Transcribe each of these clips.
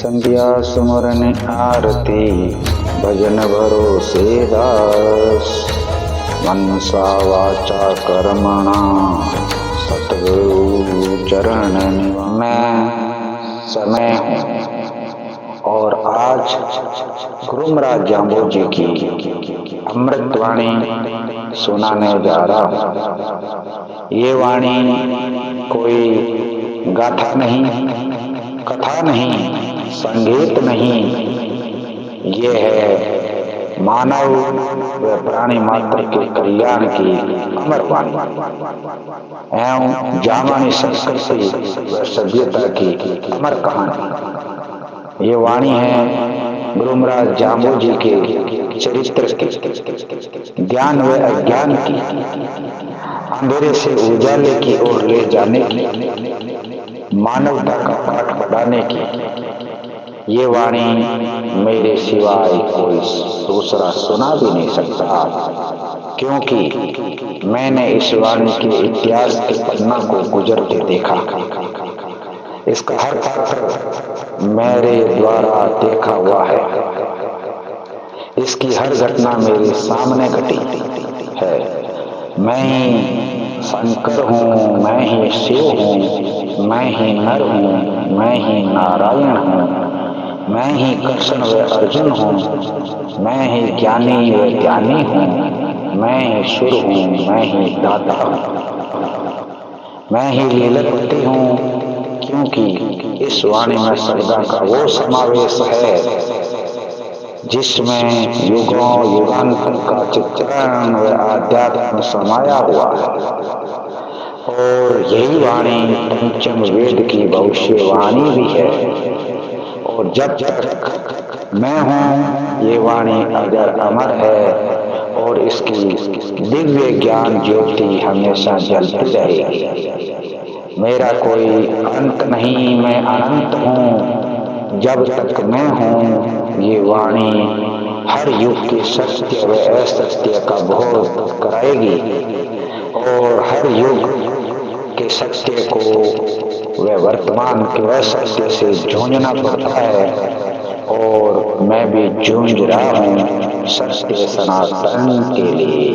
संध्या सुमरन आरती भजन भरोसे दास। मनसा वाचा कर्मणा सतगुरु चरण निवास। मैं समय हूँ और आज गुरु महाराज जाम्बो जी की अमृत वाणी सुनाने जा रहा हूँ। ये वाणी कोई गाथा नहीं, कथा नहीं, संगीत नहीं, ये है मानव व प्राणी मात्र के कल्याण की अमर वाणी एवं जामानी संस्कृति व सभ्यता की अमर कहानी। ये वाणी है गुरु महाराज जाम्बो जी के चरित्र की, ज्ञान व अज्ञान की, अंधेरे से उजाले की ओर ले जाने की, मानवता का पाठ पढ़ाने की। ये वाणी मेरे सिवाय कोई दूसरा सुना भी नहीं सकता, क्योंकि मैंने इस वाणी के इतिहास के पन्ना को गुजरते देखा। इसका हर पात्र मेरे द्वारा देखा हुआ है। इसकी हर घटना मेरे सामने घटी है। मैं ही शंकर हूँ, मैं ही शिव हूँ, मैं ही नर हूँ, मैं ही नारायण हूँ, मैं ही कृष्ण व अर्जुन हूँ, मैं ही ज्ञानी व ज्ञानी हूँ, मैं ही सुर हूँ, मैं ही दाता हूँ, मैं ही लीलावती हूँ, क्योंकि इस वाणी में शब्दों का वो समावेश है जिसमें युगों युगांतर का चित्रण व आध्यात्म समाया हुआ है। और यही वाणी पंचम वेद की भविष्यवाणी भी है। और जब तक मैं हूँ ये वाणी अजर अमर है और इसकी दिव्य ज्ञान ज्योति हमेशा जलती रहेगी। मेरा कोई अंत नहीं, मैं अनंत हूँ। जब तक मैं हूँ ये वाणी हर युग के सत्य व असत्य का बोध कराएगी और हर युग के सत्य को व वर्तमान के असत्य से जूझना पड़ता है। और मैं भी जूझ रहा हूँ सत्य सनातन के लिए।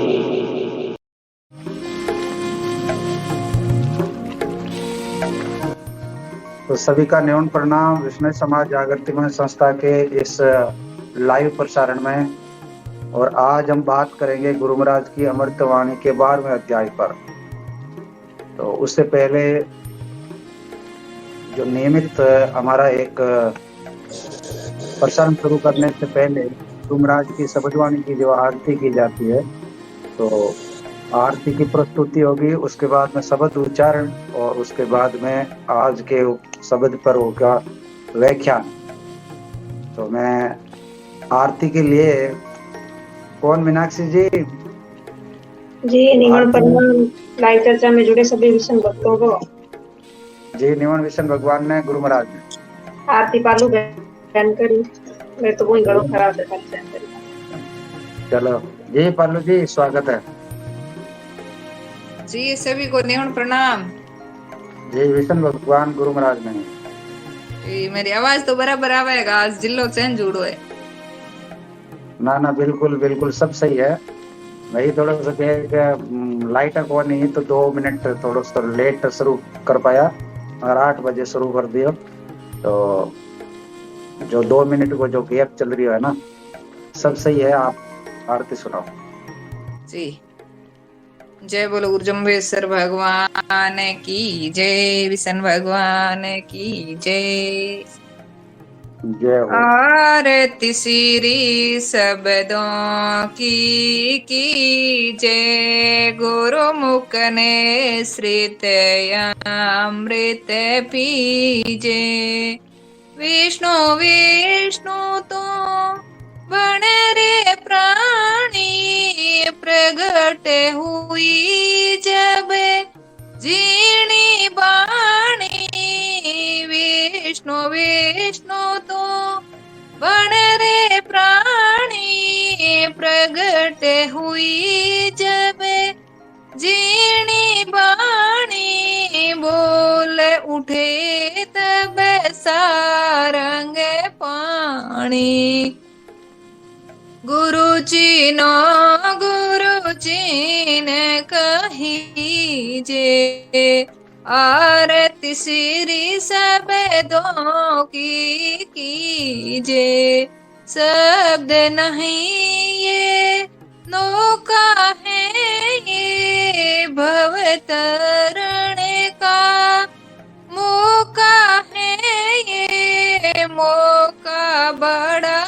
तो सभी का न्यून प्रणाम विष्णु समाज जागृति मंच संस्था के इस लाइव प्रसारण में। और आज हम बात करेंगे गुरु महाराज की अमृतवाणी के 12वें अध्याय पर। तो उससे पहले जो नियमित हमारा एक प्रसारण शुरू करने से पहले गुरु महाराज की शब्दवाणी की जो आरती की जाती है, तो आरती की प्रस्तुति होगी, उसके बाद में शब्द उच्चारण और उसके बाद में आज के शब्द पर होगा व्याख्यान। तो मैं आरती के लिए कौन मीनाक्षी जी निमन प्रणाम। लाइव चर्चा में जुड़े सभी विष्णु भक्तों को जी। निमन विष्णु भगवान ने गुरु महाराज ने आरती पालू बहन करी। मैं तो वही गड़ो खराब है। चलो जी पालू जी स्वागत है जी। सभी को निमन प्रणाम जी। विष्णु भगवान गुरु महाराज ने मेरी आवाज तो बराबर आवेगा। आज जिलो चेंज जुड़ो है ना ना बिल्कुल बिल्कुल सब सही है। वही थोड़ा सा लाइट को नहीं तो 2 मिनट थोड़ा सा लेट शुरू कर पाया, और 8 बजे शुरू कर दिया। तो जो 2 मिनट को जो गैप चल रही है ना, सब सही है। आप आरती सुनाओ जी। जय बोलो गुरुजम्बेश्वर भगवान की जय, विष्णु भगवान की जय। जय हो। आरती श्री शब्दों की जय, गुरु मुख ने श्रित अमृत पीजे। विष्णु विष्णु तो बन रे प्राणी, प्रगट हुई जब जीणी बाणी। विष्णु विष्णु तो बन रे प्राणी, प्रगट हुई जब जीणी बाणी। बोल उठे तब सारंग वाणी। गुरुजी नो गुरुजी ने कहीजे, आरती श्री सबदों की कीजे। शब्द नहीं ये नौका है, ये भव तरने का मौका है, ये मौका बड़ा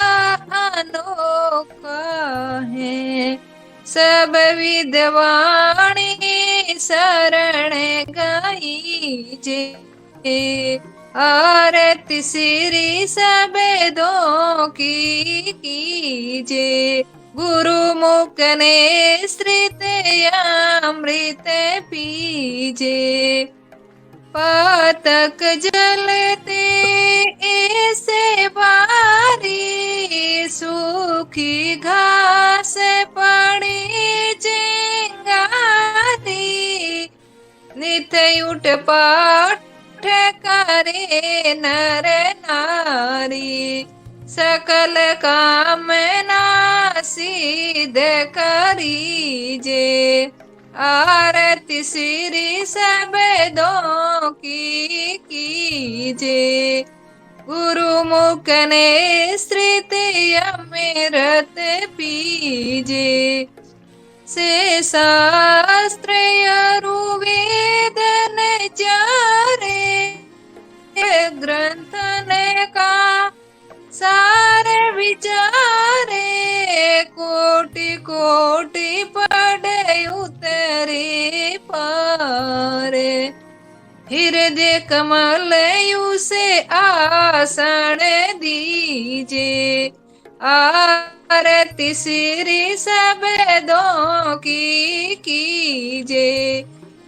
अनोखा है। सब विद्वाणी शरण गाईजे, आरती श्री सबदों की कीजे। गुरुमुख ने श्रित अमृत पीजे, पातक जलते ऐसे बारी। सूखी घास पड़ी चिंगारी, नित उठ पाठ करे नर नारी। सकल कामना सिद्ध करीजे, आरती श्री सबदों की कीजे। गुरुमुख ने श्रित अमृत पीजे, से शास्त्र वेद न चारे। ग्रंथन का सार विचारे, कोटि कोटि पढ़े उतरे पारे। हृदय कमल से आसन दीजे, आरती श्री सबदों की कीजे।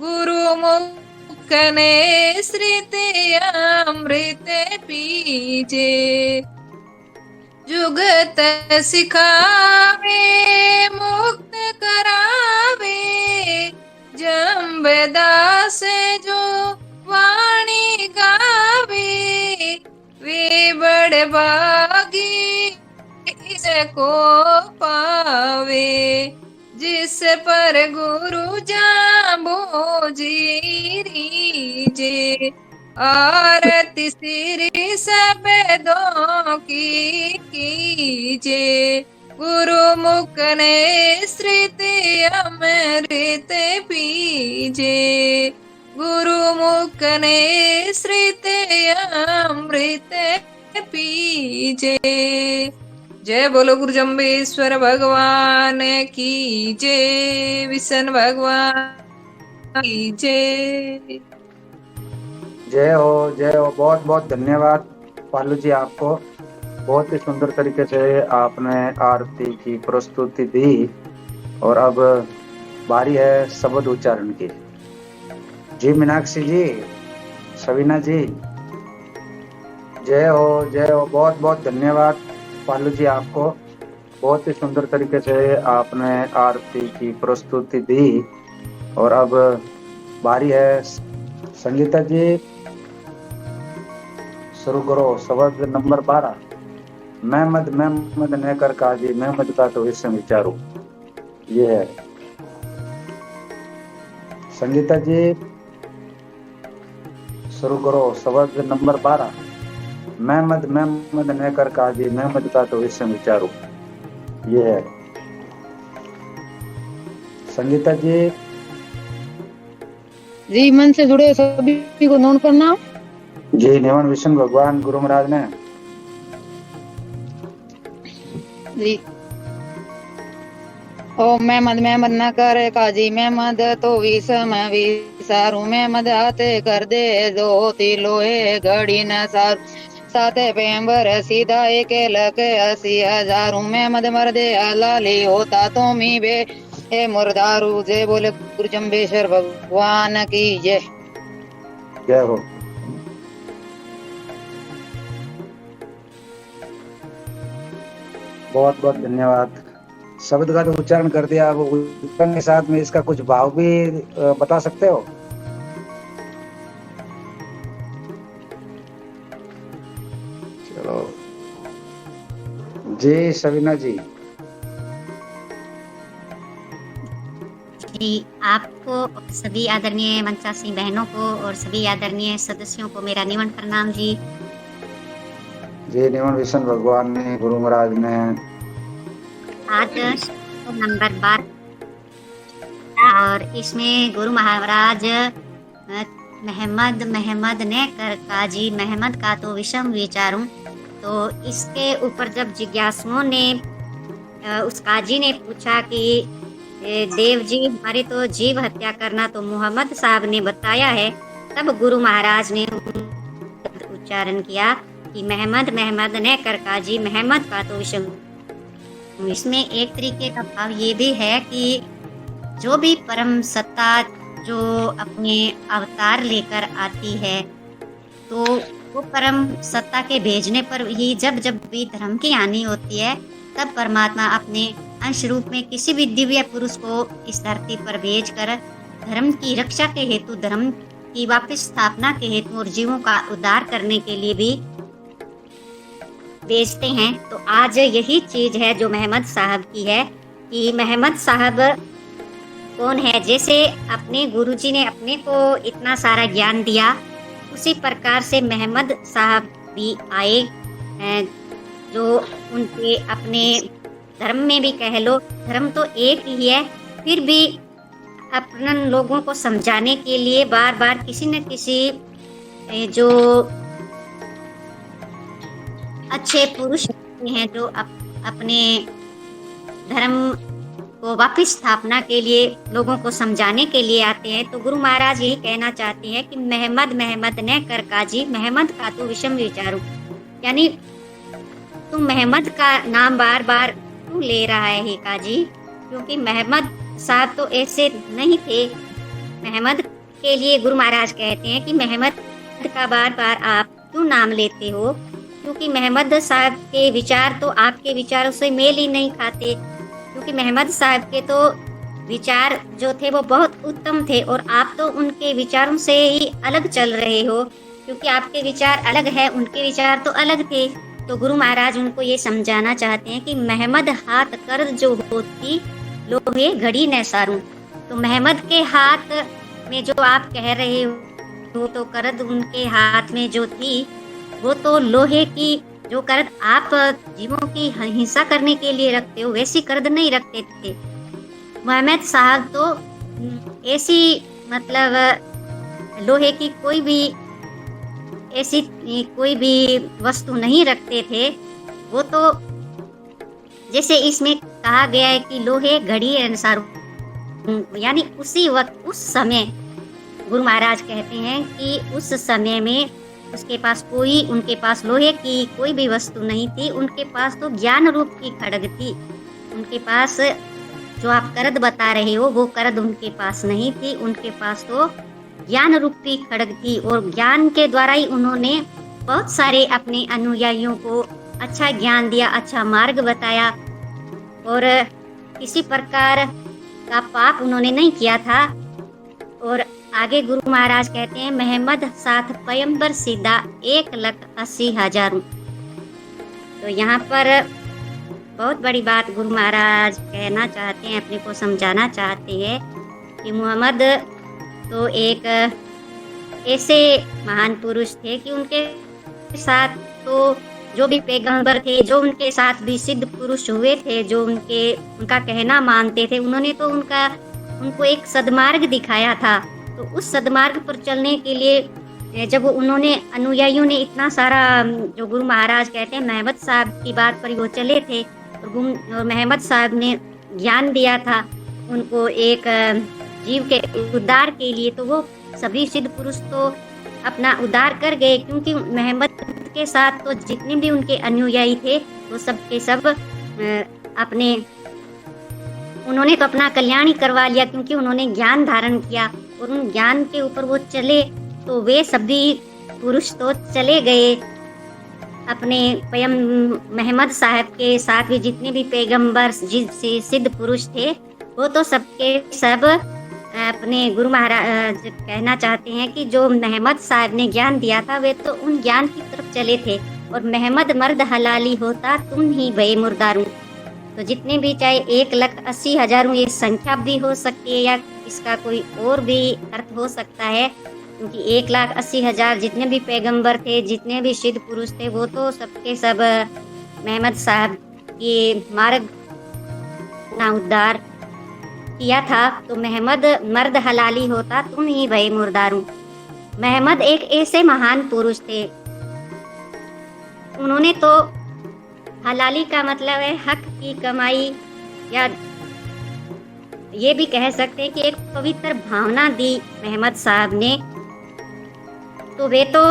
गुरुमुख ने श्रित अमृत पीजे, जुगत सिखावे मुक्त करावे। जम्बदास जो वाणी गावे, वे बड़े भागी इसको पावे। जिस पर गुरु जाम्बो जीरीजे, आरती श्री सबदों की कीजे। गुरुमुख ने श्रित अमृत पीजे, गुरुमुख ने श्रित अमृत पीजे। जय बोलो गुरु जम्बेश्वर भगवान की जय, विष्णु भगवान की जय। जय हो, जय हो। बहुत बहुत धन्यवाद पालू जी आपको। बहुत ही सुंदर तरीके से आपने आरती की प्रस्तुति दी। और अब बारी है शब्द उच्चारण की। जी मीनाक्षी जी, सवीना जी, जय हो, जय हो। बहुत बहुत धन्यवाद पालू जी आपको। बहुत ही सुंदर तरीके से आपने आरती की प्रस्तुति दी। और अब बारी है संगीता जी, शुरू करो शब्द नंबर 12। मैं मद न कर काजी, मैं मद का तो इससे विचारू। ये है संगीता जी, शुरू करो शब्द नंबर 12। मैं मद न कर काजी, मैं मद का तो इससे विचारू। ये है संगीता जी। जी मन से जुड़े सभी को नमन प्रणाम। जी निवन विष्णु भगवान गुरु महाराज ने जी। ओ मैं मद न कर काजी, मैं मद तो विषम विसारू। मैं मद आते कर दे दो लोहे घड़ी न सारू। साते पेंबर सीधा एक लक 80,000। मैं मद मर दे लाली होता तो मी बे ए मुर्दारू। जय बोले गुरु जम्बेश्वर भगवान की जय। जय हो। बहुत बहुत धन्यवाद। शब्द का तो उच्चारण कर दिया। अब उच्चारण के साथ में इसका कुछ भाव भी बता सकते हो? चलो जी सविना जी। जी, आपको सभी आदरणीय मंचासी बहनों को और सभी आदरणीय सदस्यों को मेरा निमन प्रणाम जी। जी निमन विष्णु भगवान ने, गुरु महाराज ने। आज नंबर 12 और इसमें गुरु महाराज महमद ने कर काजी महमद का तो विषम विचारूं, तो इसके ऊपर जब जिज्ञासुओं ने उस काजी ने पूछा कि देव जी हमारी तो जीव हत्या करना तो मोहम्मद साहब ने बताया है, तब गुरु महाराज ने उच्चारण किया कि महमद ने कर काजी महमद का तो विषम। इसमें एक तरीके का भाव ये भी है कि जो भी परम सत्ता जो अपने अवतार लेकर आती है, तो वो परम सत्ता के भेजने पर ही जब भी धर्म की हानि होती है, तब परमात्मा अपने अंश रूप में किसी भी दिव्य पुरुष को इस धरती पर भेजकर धर्म की रक्षा के हेतु, धर्म की वापस स्थापना के हेतु और जीवों का उद्धार करने के लिए भी भेजते हैं। तो आज यही चीज है जो महमद साहब की है कि महमद साहब कौन है। जैसे अपने गुरुजी ने अपने को इतना सारा ज्ञान दिया, उसी प्रकार से महमद साहब भी आए, जो उनके अपने धर्म में भी कह लो, धर्म तो एक ही है, फिर भी अपन लोगों को समझाने के लिए बार बार किसी न किसी जो अच्छे पुरुष हैं जो अपने धर्म को वापस स्थापना के लिए लोगों को समझाने के लिए आते हैं। तो गुरु महाराज यही कहना चाहते हैं कि महमद ने कर काजी महमद का तो विषम विचारू, यानी तुम महमद का नाम बार बार क्यों ले रहा है हे काजी, क्योंकि महमद साहब तो ऐसे नहीं थे। महमद के लिए गुरु महाराज कहते हैं कि महमद का बार बार आप क्यों नाम लेते हो, क्योंकि महमद साहब के विचार तो आपके विचारों से मेल ही नहीं खाते, क्योंकि महमद साहब के तो विचार जो थे वो बहुत उत्तम थे और आप तो उनके विचारों से ही अलग चल रहे हो, क्योंकि आपके विचार अलग है, उनके विचार तो अलग थे। तो गुरु महाराज उनको ये समझाना चाहते हैं कि महमद हाथ कर जो होती लोहे घड़ी न सारूं। तो महमद के हाथ में जो आप कह रहे हो, तो करद उनके हाथ में जो थी वो तो लोहे की, जो करद आप जीवों की हिंसा करने के लिए रखते हो वैसी करद नहीं रखते थे। महमद साहब तो ऐसी मतलब लोहे की कोई भी ऐसी कोई भी वस्तु नहीं रखते थे। वो तो जैसे इसमें कहा गया है कि लोहे घड़ी अनुसार, यानी उसी वक्त उस समय गुरु महाराज कहते हैं कि उस समय में उसके पास उनके पास लोहे की कोई भी वस्तु नहीं थी, उनके पास तो ज्ञान रूप की खड्ग थी। उनके पास जो आप करद बता रहे हो वो करद उनके पास नहीं थी, उनके पास तो ज्ञान रूपी खड्ग थी और ज्ञान के द्वारा ही उन्होंने बहुत सारे अपने अनुयायियों को अच्छा ज्ञान दिया, अच्छा मार्ग बताया और किसी प्रकार का पाप उन्होंने नहीं किया था। और आगे गुरु महाराज कहते हैं महमद साथ पैगंबर सीधा 1,80,000। तो यहाँ पर बहुत बड़ी बात गुरु महाराज कहना चाहते हैं, अपने को समझाना चाहते हैं कि मोहम्मद तो एक ऐसे महान पुरुष थे कि उनके साथ तो जो भी पैगंबर थे, जो उनके साथ भी सिद्ध पुरुष हुए थे, जो उनका कहना मानते थे, उन्होंने तो उनको एक सद्मार्ग दिखाया था। तो उस सद्मार्ग पर चलने के लिए जब उन्होंने अनुयायियों ने इतना सारा, जो गुरु महाराज कहते हैं महमद साहब की बात पर वो चले थे और महमद साहब ने ज्ञान दिया था उनको एक जीव के उद्धार के लिए, तो वो सभी सिद्ध पुरुष तो अपना उद्धार कर गए, क्योंकि महमद के साथ तो जितने भी उनके अनुयायी थे वो सब के सब उन्होंने तो अपना कल्याण ही करवा लिया, क्योंकि उन्होंने ज्ञान धारण किया और उन ज्ञान के ऊपर वो चले। तो वे सभी पुरुष तो चले गए अपने महमद साहब के साथ भी जितने भी पैगंबर सिद्ध पुरुष थे वो तो सबके सब अपने गुरु महाराज कहना चाहते हैं कि जो महमद साहब ने ज्ञान दिया था वे तो उन ज्ञान की तरफ चले थे और महमद मर्द हलाली होता तुम ही भये मुर्दारू। तो जितने भी, चाहे 1,80,000 ये संख्या भी हो सकती है या इसका कोई और भी अर्थ हो सकता है, क्योंकि 1,80,000 जितने भी पैगंबर थे, जितने भी सिद्ध पुरुष थे, वो तो सबके सब महमद साहब के मार्ग ना उद्धार किया था। तो महमद मर्द हलाली होता तुम ही भये मुर्दारू। महमद एक ऐसे महान पुरुष थे, उन्होंने तो हलाली का मतलब है हक की कमाई, या ये भी कह सकते हैं कि एक पवित्र भावना दी महमद साहब ने। तो वे तो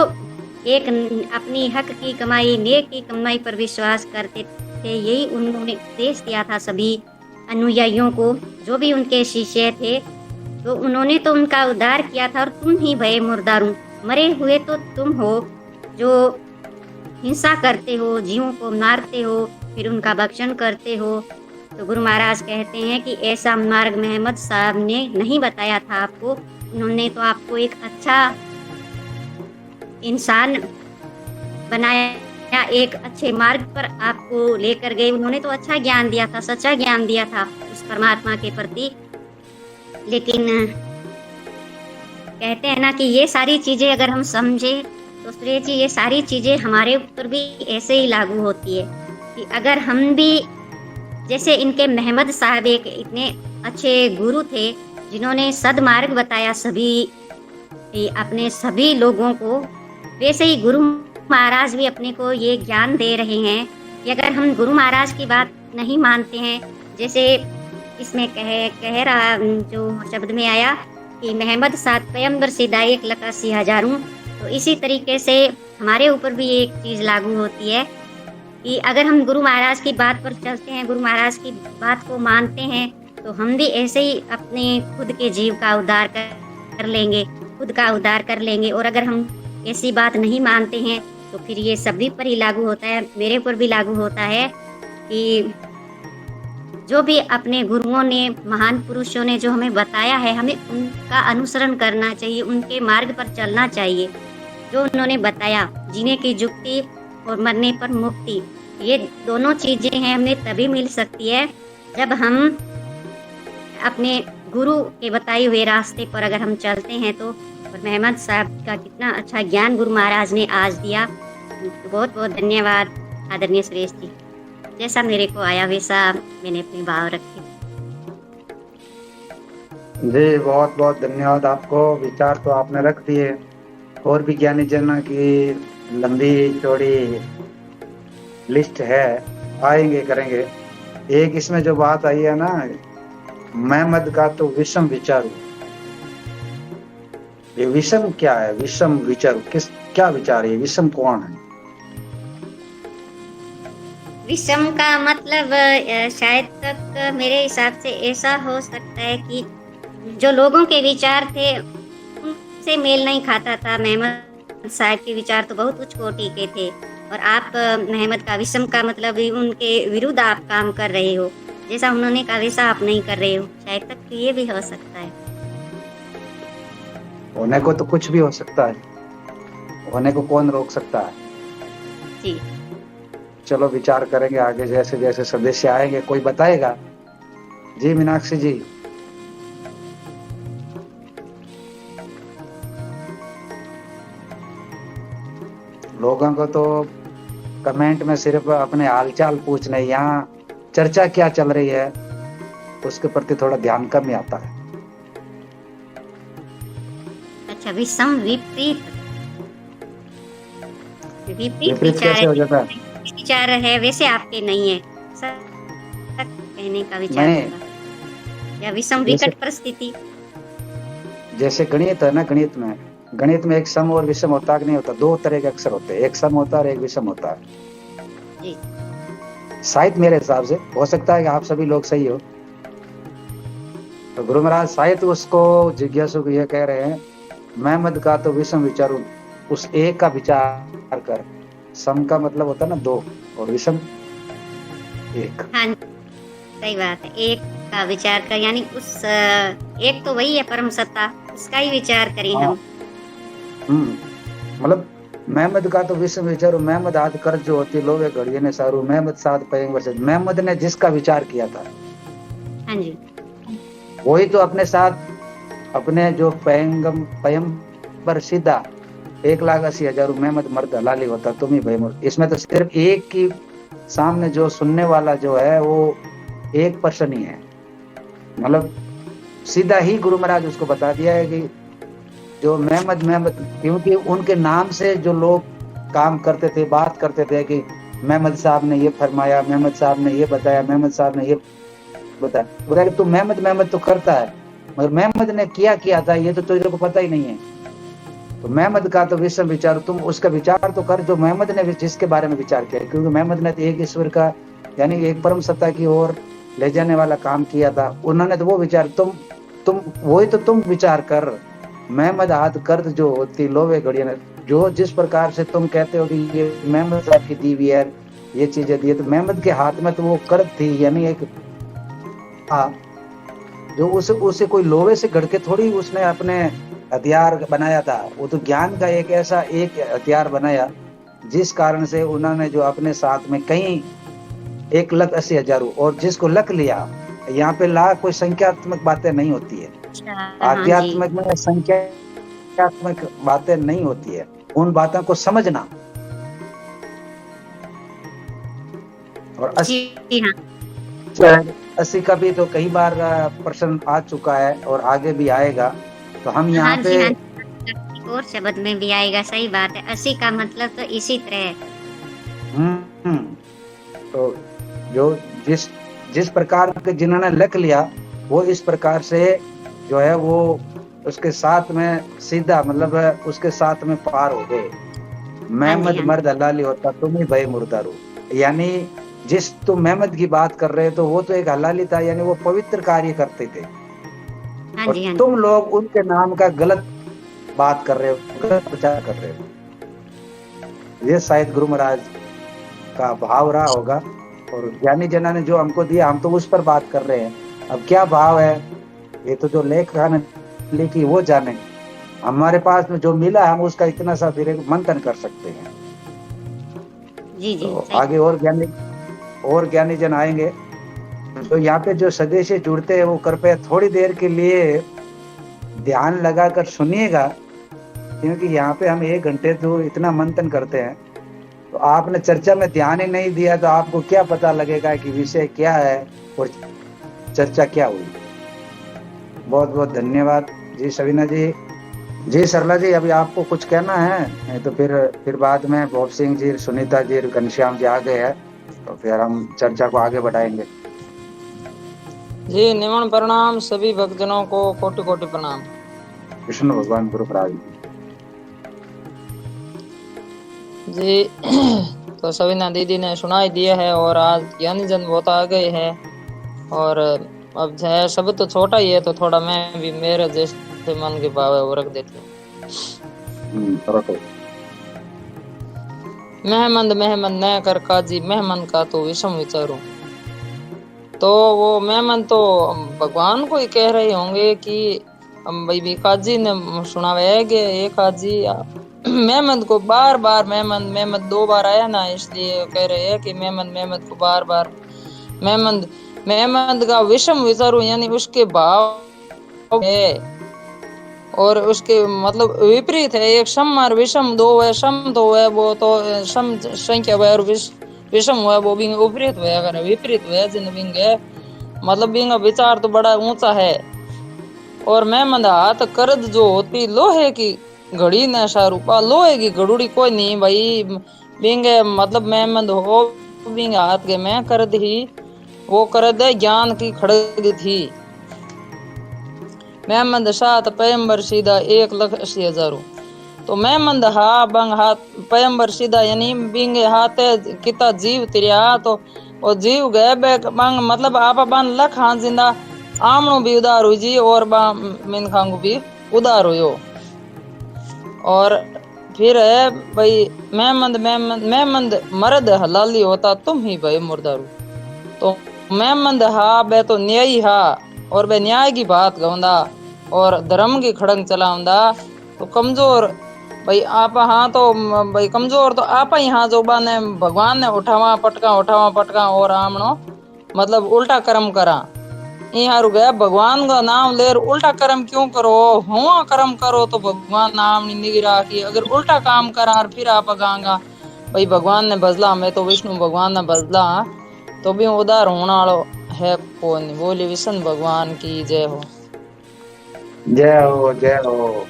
एक अपनी हक की कमाई, नेक की कमाई पर विश्वास करते थे। यही उन्होंने उपदेश दिया था सभी अनुयायियों को, जो भी उनके शिष्य थे। तो उन्होंने तो उनका उद्धार किया था। और तुम ही भये मुर्दारू, मरे हुए तो तुम हो जो हिंसा करते हो, जीवों को मारते हो, फिर उनका भक्षण करते हो। तो गुरु महाराज कहते हैं कि ऐसा मार्ग महमद साहब ने नहीं बताया था आपको। उन्होंने तो आपको एक अच्छा इंसान बनाया, एक अच्छे मार्ग पर आपको लेकर गए। उन्होंने तो अच्छा ज्ञान दिया था, सच्चा ज्ञान दिया था उस परमात्मा के प्रति। लेकिन कहते हैं ना कि ये सारी चीजें अगर हम समझे तो श्रेय जी, ये सारी चीजें हमारे ऊपर भी ऐसे ही लागू होती है कि अगर हम भी, जैसे इनके महमद साहब एक इतने अच्छे गुरु थे जिन्होंने सदमार्ग बताया सभी अपने सभी लोगों को, वैसे ही गुरु महाराज भी अपने को ये ज्ञान दे रहे हैं कि अगर हम गुरु महाराज की बात नहीं मानते हैं, जैसे इसमें कह रहा जो शब्द में आया कि महमद साहब पैगंबर सीधा 1,80,000, तो इसी तरीके से हमारे ऊपर भी एक चीज लागू होती है कि अगर हम गुरु महाराज की बात पर चलते हैं, गुरु महाराज की बात को मानते हैं, तो हम भी ऐसे ही अपने खुद के जीव का उद्धार कर लेंगे, खुद का उद्धार कर लेंगे। और अगर हम ऐसी बात नहीं मानते हैं तो फिर ये सभी पर ही लागू होता है, मेरे ऊपर भी लागू होता है कि जो भी अपने गुरुओं ने, महान पुरुषों ने जो हमें बताया है, हमें उनका अनुसरण करना चाहिए, उनके मार्ग पर चलना चाहिए। जो उन्होंने बताया, जीने की जुक्ति और मरने पर मुक्ति, ये दोनों चीजें हैं हमें तभी मिल सकती है जब हम अपने गुरु के बताए हुए रास्ते पर अगर हम चलते हैं। तो और महमद साहब का कितना अच्छा ज्ञान गुरु महाराज ने आज दिया। तो बहुत बहुत धन्यवाद आदरणीय सुरेश जी, जैसा मेरे को आया वैसा मैंने अपने भाव रखे। जी बहुत बहुत धन्यवाद आपको। विचार तो आपने रख दिए, और भी ज्ञानी जन की लंबी चौड़ी लिस्ट है, आएंगे करेंगे। एक इसमें जो बात आई है ना, महमद का तो विषम विचार, ये विषम क्या है? विषम विचार क्या विचार है? विषम कौन है? विषम का मतलब शायद तक मेरे हिसाब से ऐसा हो सकता है कि जो लोगों के विचार थे उनसे मेल नहीं खाता था। महमद साहब के विचार तो बहुत उच्च कोटि के थे, और आप महमद का विषम का मतलब उनके विरुद्ध आप काम कर रहे हो, जैसा उन्होंने कहा वैसा आप नहीं कर रहे हो। शायद तक ये भी हो सकता है। होने को तो कुछ भी हो सकता है, होने को कौन रोक सकता है? जी चलो विचार करेंगे आगे, जैसे जैसे सदस्य आएंगे कोई बताएगा। जी मीनाक्षी जी। लोगों को तो कमेंट में सिर्फ अपने हालचाल पूछने, यहाँ चर्चा क्या चल रही है उसके प्रति थोड़ा ध्यान कम ही आता है। अच्छा, विषम विपरीत विपरीत कैसे हो जाता है? विचार है वैसे आपके नहीं है, कहने का विचार होगा। या विषम विकट परिस्थिति, जैसे गणित है ना, गणित में एक सम और विषम होता है कि नहीं होता? दो तरह के अक्षर होते हैं, एक सम होता है और एक विषम होता है। जी शायद मेरे हिसाब से हो सकता है कि आप सभी लोग सही हो। तो गुरु महाराज शायद उसको जिज्ञासु को यह कह रहे हैं, महमद का तो विषम विचार, उस एक का विचार कर। सम का मतलब होता है ना दो, और विषम एक। हाँ सही बात है, एक का विचार कर, यानी उस एक तो वही है परम सत्ता, उसका ही विचार करें हम। मतलब महमद का तो विषम विचारो, महमद हाथ कर जो होती लोवे घड़िए ने सारू, महमद साथ पैगंबर से, महमद ने जिसका विचार किया था हाँ जी। वही तो अपने साथ अपने जो पैगंबर सीधा 1,80,000 महमद मर्द हलाली होता तुम ही भाई मुर्द। इसमें तो सिर्फ एक की सामने जो सुनने वाला जो है वो एक पर्सन ही है, मतलब सीधा ही गुरु महाराज उसको बता दिया है कि जो महमद, क्योंकि उनके नाम से जो लोग काम करते थे, बात करते थे कि महमद साहब ने ये फरमाया, महमद साहब ने ये बताया, महमद साहब ने ये बताया, बोला तू महमद तो करता है मगर महमद ने किया था ये तो तुझे को पता ही नहीं है। तो महमद का तो विषम विचार, तुम उसका विचार तो कर जो महमद ने जिसके बारे में विचार किया, क्योंकि महमद ने तो एक ईश्वर का यानी एक परम सत्ता की ओर ले जाने वाला काम किया था, उन्होंने तो वो विचार तुम वही तो तुम विचार कर। महमद हाथ कर्द जो होती लोवे घड़िया, जो जिस प्रकार से तुम कहते हो कि ये महमद साहब की दी हुई है ये चीजें दी, तो महमद के हाथ में तो वो कर्द थी, यानी एक जो उसे कोई लोहे से गढ़ के थोड़ी उसने अपने हथियार बनाया था, वो तो ज्ञान का एक ऐसा एक हथियार बनाया जिस कारण से उन्होंने जो अपने साथ में कहीं 1,80,000 और जिसको लख लिया, यहाँ पे लाख कोई संख्यात्मक बातें नहीं होती है, आध्यात्मिक में संख्यात्मक बातें नहीं होती है, उन बातों को समझना। और 80 का भी तो कई बार प्रश्न आ चुका है और आगे भी आएगा, तो हम यहाँ पे और शब्द में भी आएगा। सही बात है, 80 का मतलब तो इसी तरह। तो जो जिस प्रकार के जिन्होंने लख लिया वो इस प्रकार से जो है वो उसके साथ में सीधा मतलब उसके साथ में पार हो गए। महमद मर्द हलाली होता तुम ही भाई मुर्दारू, यानी जिस तुम महमद की बात कर रहे हो तो वो तो एक हलाली था, यानी वो पवित्र कार्य करते थे। और तुम लोग उनके नाम का गलत बात कर रहे हो, गलत प्रचार कर रहे हो। ये शायद गुरु महाराज का भाव रहा होगा और ज्ञानी जना ने जो हमको दिया हम तो उस पर बात कर रहे हैं। अब क्या भाव है ये तो जो लेखन लिखी वो जाने, हमारे पास में जो मिला हम उसका इतना सा फिर मंथन कर सकते हैं। जी जी, तो आगे और ज्ञानी जन आएंगे, तो यहाँ पे जो सदे से जुड़ते हैं वो कृपया थोड़ी देर के लिए ध्यान लगाकर सुनिएगा, क्योंकि यहाँ पे हम 1 घंटे तो इतना मंथन करते हैं, तो आपने चर्चा में ध्यान ही नहीं दिया तो आपको क्या पता लगेगा कि विषय क्या है और चर्चा क्या हुई। बहुत बहुत धन्यवाद जी सविना जी। जी सरला जी, अभी आपको कुछ कहना है? नहीं तो फिर बाद में भोप सिंह जी, सुनीता जी, घनश्याम जी आ गए हैं, तो फिर हम चर्चा को आगे बढ़ाएंगे। जी निमन प्रणाम सभी भक्तजनों को, कोटि कोटि प्रणाम। विष्णु भगवान गुरु महाराज जी तो सविना दीदी ने सुनाई दिया है और आज ज्ञानी जन बहुत आ गए हैं, और अब है सब तो छोटा ही है तो थोड़ा मैं भी मेरे जैसे मन के भाव है वो रख देती हूँ। मेहमंद न कर काजी, मेहमान का तो विषम विचारूं। तो वो मेहमान तो भगवान को ही कह रहे होंगे कि भाई काजी ने सुनावे है कि एक काजी मेहमद को बार बार मेहमद 2 बार आया ना, इसलिए कह रहे हैं कि मेहमद को बार बार मेहमद का विषम विचारूं, यानी उसके भाव है और उसके मतलब विपरीत है। एक सम और विषम 2 है, सम तो है वो तो सम संख्या है और विषम हुआ वो भी विपरीत हुआ, अगर विपरीत हुआ जिन बिंगे मतलब बिंगा विचार तो बड़ा ऊंचा है। और मेहमद हाथ कर्द जो होती लोहे की घड़ी न शारूपा, लोहे की घड़ूड़ी कोई नहीं भाई बिंगे मतलब मेहमद हो बिंगे हाथ के में कर्द ही वो कर्द ज्ञान की खड़ग थी। मेहमद साथ पैगंबर सीधा 1,80,000। तो मेहमद हा बंग हाथ पैगंबर सीधा यानी बिंगे हाथ किता जीव तिरिया, तो वो जीव गए बंग मतलब आप बन लख हाँ जिंदा आमणो भी उदार हुई जी और मिन खांगू भी उदार हुयो। और फिर है भाई मेहमद मर्द हलाली होता तुम ही भाई मुर्दारू। तो मेहमद हा बे तो न्यायी हा और बे न्याय की बात गौंदा और धर्म की खड़ंग चलाऊंदा, तो कमजोर भाई आप हाँ तो भाई कमजोर तो आप ही हाँ जो बाने भगवान ने उठावा पटका और आमनो मतलब उल्टा कर्म करा हारू गया भगवान का नाम ले उल्टा कर्म क्यों करो हुआ कर्म करो तो भगवान नाम नहीं राखी अगर उल्टा काम करा फिर आप गांगा भाई भगवान ने बदला मैं तो विष्णु भगवान ने बदला तो भी उदार होने वालो है कौन बोली विष्णु भगवान की जय हो। जय हो जय हो।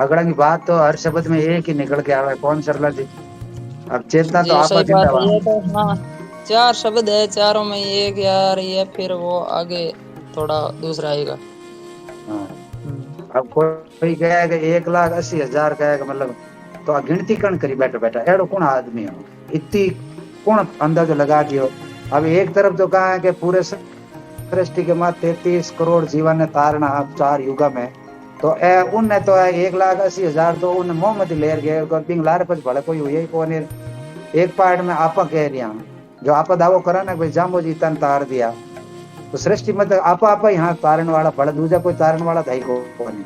अगड़ा की बात तो हर शब्द में एक ही निकल के आवा है कौन सरला जी। अब चेतना तो आप सही बात जिंदाबाद। है तो हाँ 4 शब्द है चारों में एक यार ये फिर वो आगे थोड़ा दूसरा आएगा। हाँ। अब कोई कहेगा 1,80,000 कहेगा मतलब तो गिनती कौन करी बैठा बैठा एड़ो कौन आदमी हो इतनी कौन अंदाजा लगा दियो। अब एक तरफ तो कहा है कि पूरे सृष्टि के मात 33 करोड़ जीवन ने तारना 4 युगा में तो उनने तो 1,80,000 तो उन मोहम्मद लेर गए बिंग लारे पच भले कोई हुई ही कौन एक पार्ट में आपा कह रही जो आपा दावो करा ना भाई जाम्बो जी तन तार दिया तो सृष्टि में तो आपा यहाँ तारण वाला भले दूजा कोई तारण वाला था ही कौन।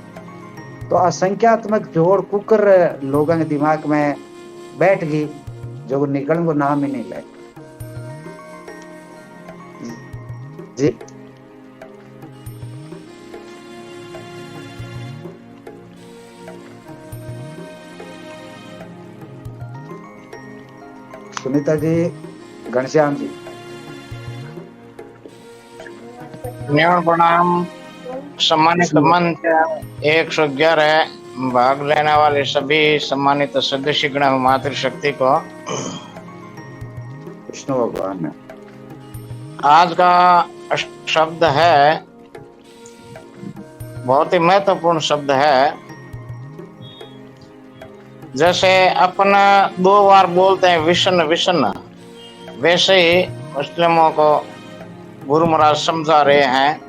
तो असंख्यात्मक जोड़ कुकर लोगों के दिमाग में बैठ गई जो निकलने को नाम ही नहीं ले जी। सुनीता जी घनश्याम जी प्रणाम। सम्मानित मंच 111 भाग लेने वाले सभी सम्मानित सदस्यगण मातृशक्ति को विष्णु भगवान ने आज का शब्द है बहुत ही महत्वपूर्ण शब्द है। जैसे अपन 2 बार बोलते हैं विष्णु विष्णु वैसे ही मुस्लिमों को गुरु महाराज समझा रहे हैं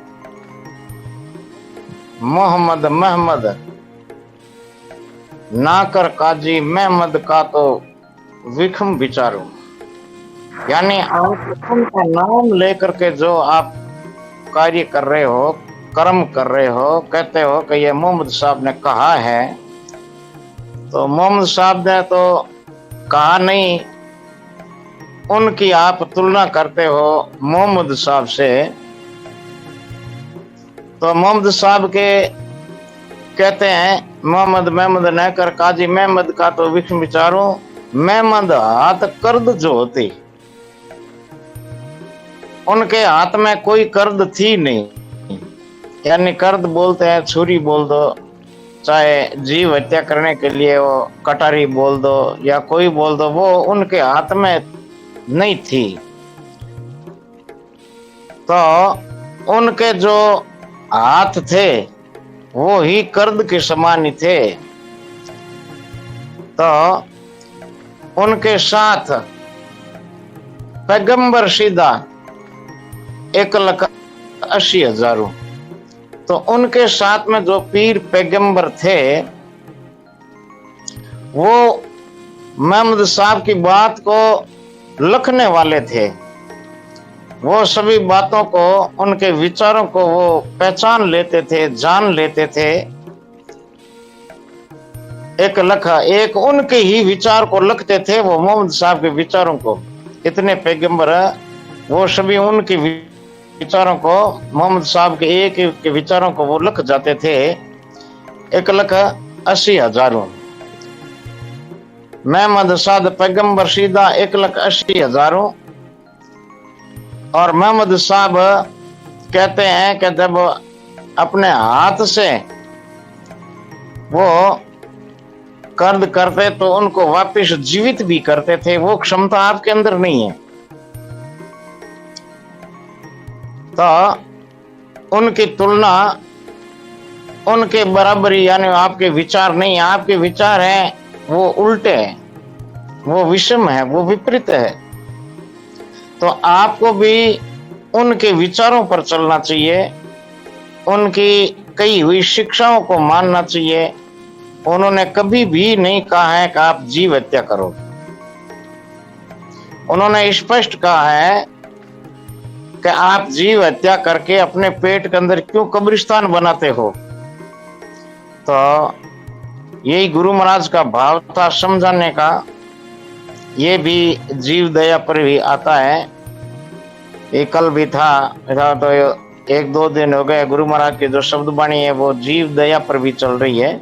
मोहम्मद महमद ना कर काजी महमद का तो विखम विचारो। यानी आप उनका नाम लेकर के जो आप कार्य कर रहे हो कर्म कर रहे हो कहते हो कि ये मोहम्मद साहब ने कहा है तो मोहम्मद साहब ने तो कहा नहीं उनकी आप तुलना करते हो मोहम्मद साहब से तो मोहम्मद साहब के कहते हैं मोहम्मद महमद न कर काजी महमद का तो विक्ष विचारो महमद हाथ कर्द जो होती उनके हाथ में कोई कर्द थी नहीं। यानी कर्द बोलते हैं छुरी बोल दो चाहे जीव हत्या करने के लिए वो कटारी बोल दो या कोई बोल दो वो उनके हाथ में नहीं थी। तो उनके जो हाथ थे वो ही कर्द के समान ही थे। तो उनके साथ पैगंबर सीधा 1,80,000 तो उनके साथ में जो पीर पैगंबर थे वो महमद साहब की बात को लिखने वाले थे। वो सभी बातों को उनके विचारों को वो पहचान लेते थे जान लेते थे। एक उनके ही विचार को लिखते थे वो मोहम्मद साहब के विचारों को। इतने पैगंबर वो सभी उनके विचारों को मोहम्मद साहब के एक के विचारों को वो लिख जाते थे 1,80,000। महमद साद पैगंबर सीधा 1,80,000। और महमद साहब कहते हैं कि जब अपने हाथ से वो कर्द करते तो उनको वापस जीवित भी करते थे। वो क्षमता आपके अंदर नहीं है। तो उनकी तुलना उनके बराबरी यानी आपके विचार नहीं, आपके विचार हैं वो उल्टे हैं, वो विषम है, वो विपरीत है। तो आपको भी उनके विचारों पर चलना चाहिए, उनकी कही हुई शिक्षाओं को मानना चाहिए। उन्होंने कभी भी नहीं कहा है कि आप जीव हत्या करो। उन्होंने स्पष्ट कहा है कि आप जीव हत्या करके अपने पेट के अंदर क्यों कब्रिस्तान बनाते हो। तो यही गुरु महाराज का भाव था समझाने का। ये भी जीव दया पर भी आता है। ये कल भी था तो 1-2 दिन हो गए गुरु महाराज की जो शब्द वाणी है वो जीव दया पर भी चल रही है।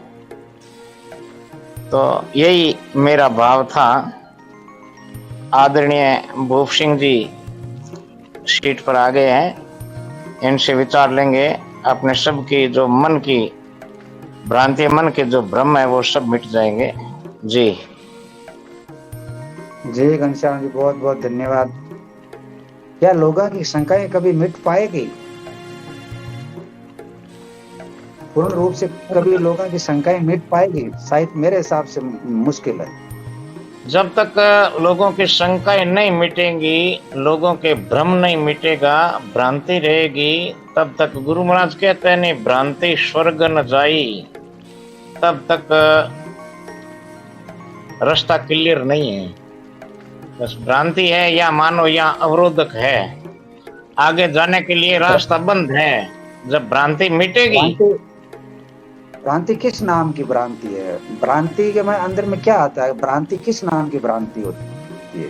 तो यही मेरा भाव था। आदरणीय भूप सिंह जी सीट पर आ गए हैं, इनसे विचार लेंगे। अपने सब की जो मन की भ्रांति, मन के जो भ्रम है वो सब मिट जाएंगे। जी जी घनश्याम जी, बहुत बहुत धन्यवाद। क्या लोगों की शंकाएं कभी मिट पाएगी? पूर्ण रूप से कभी लोगों की शंकाएं मिट पाएगी? शायद मेरे हिसाब से मुश्किल है। जब तक लोगों की शंकाएं नहीं मिटेंगी, लोगों के भ्रम नहीं मिटेगा, भ्रांति रहेगी, तब तक गुरु महाराज कहते हैं नहीं भ्रांति स्वर्ग न जाई, तब तक रास्ता क्लियर नहीं है। बस भ्रांति है या मानो या अवरोधक है, आगे जाने के लिए रास्ता बंद है। जब भ्रांति मिटेगी, भ्रांति किस नाम की भ्रांति है? भ्रांति के अंदर में क्या आता है? भ्रांति किस नाम की भ्रांति होती है?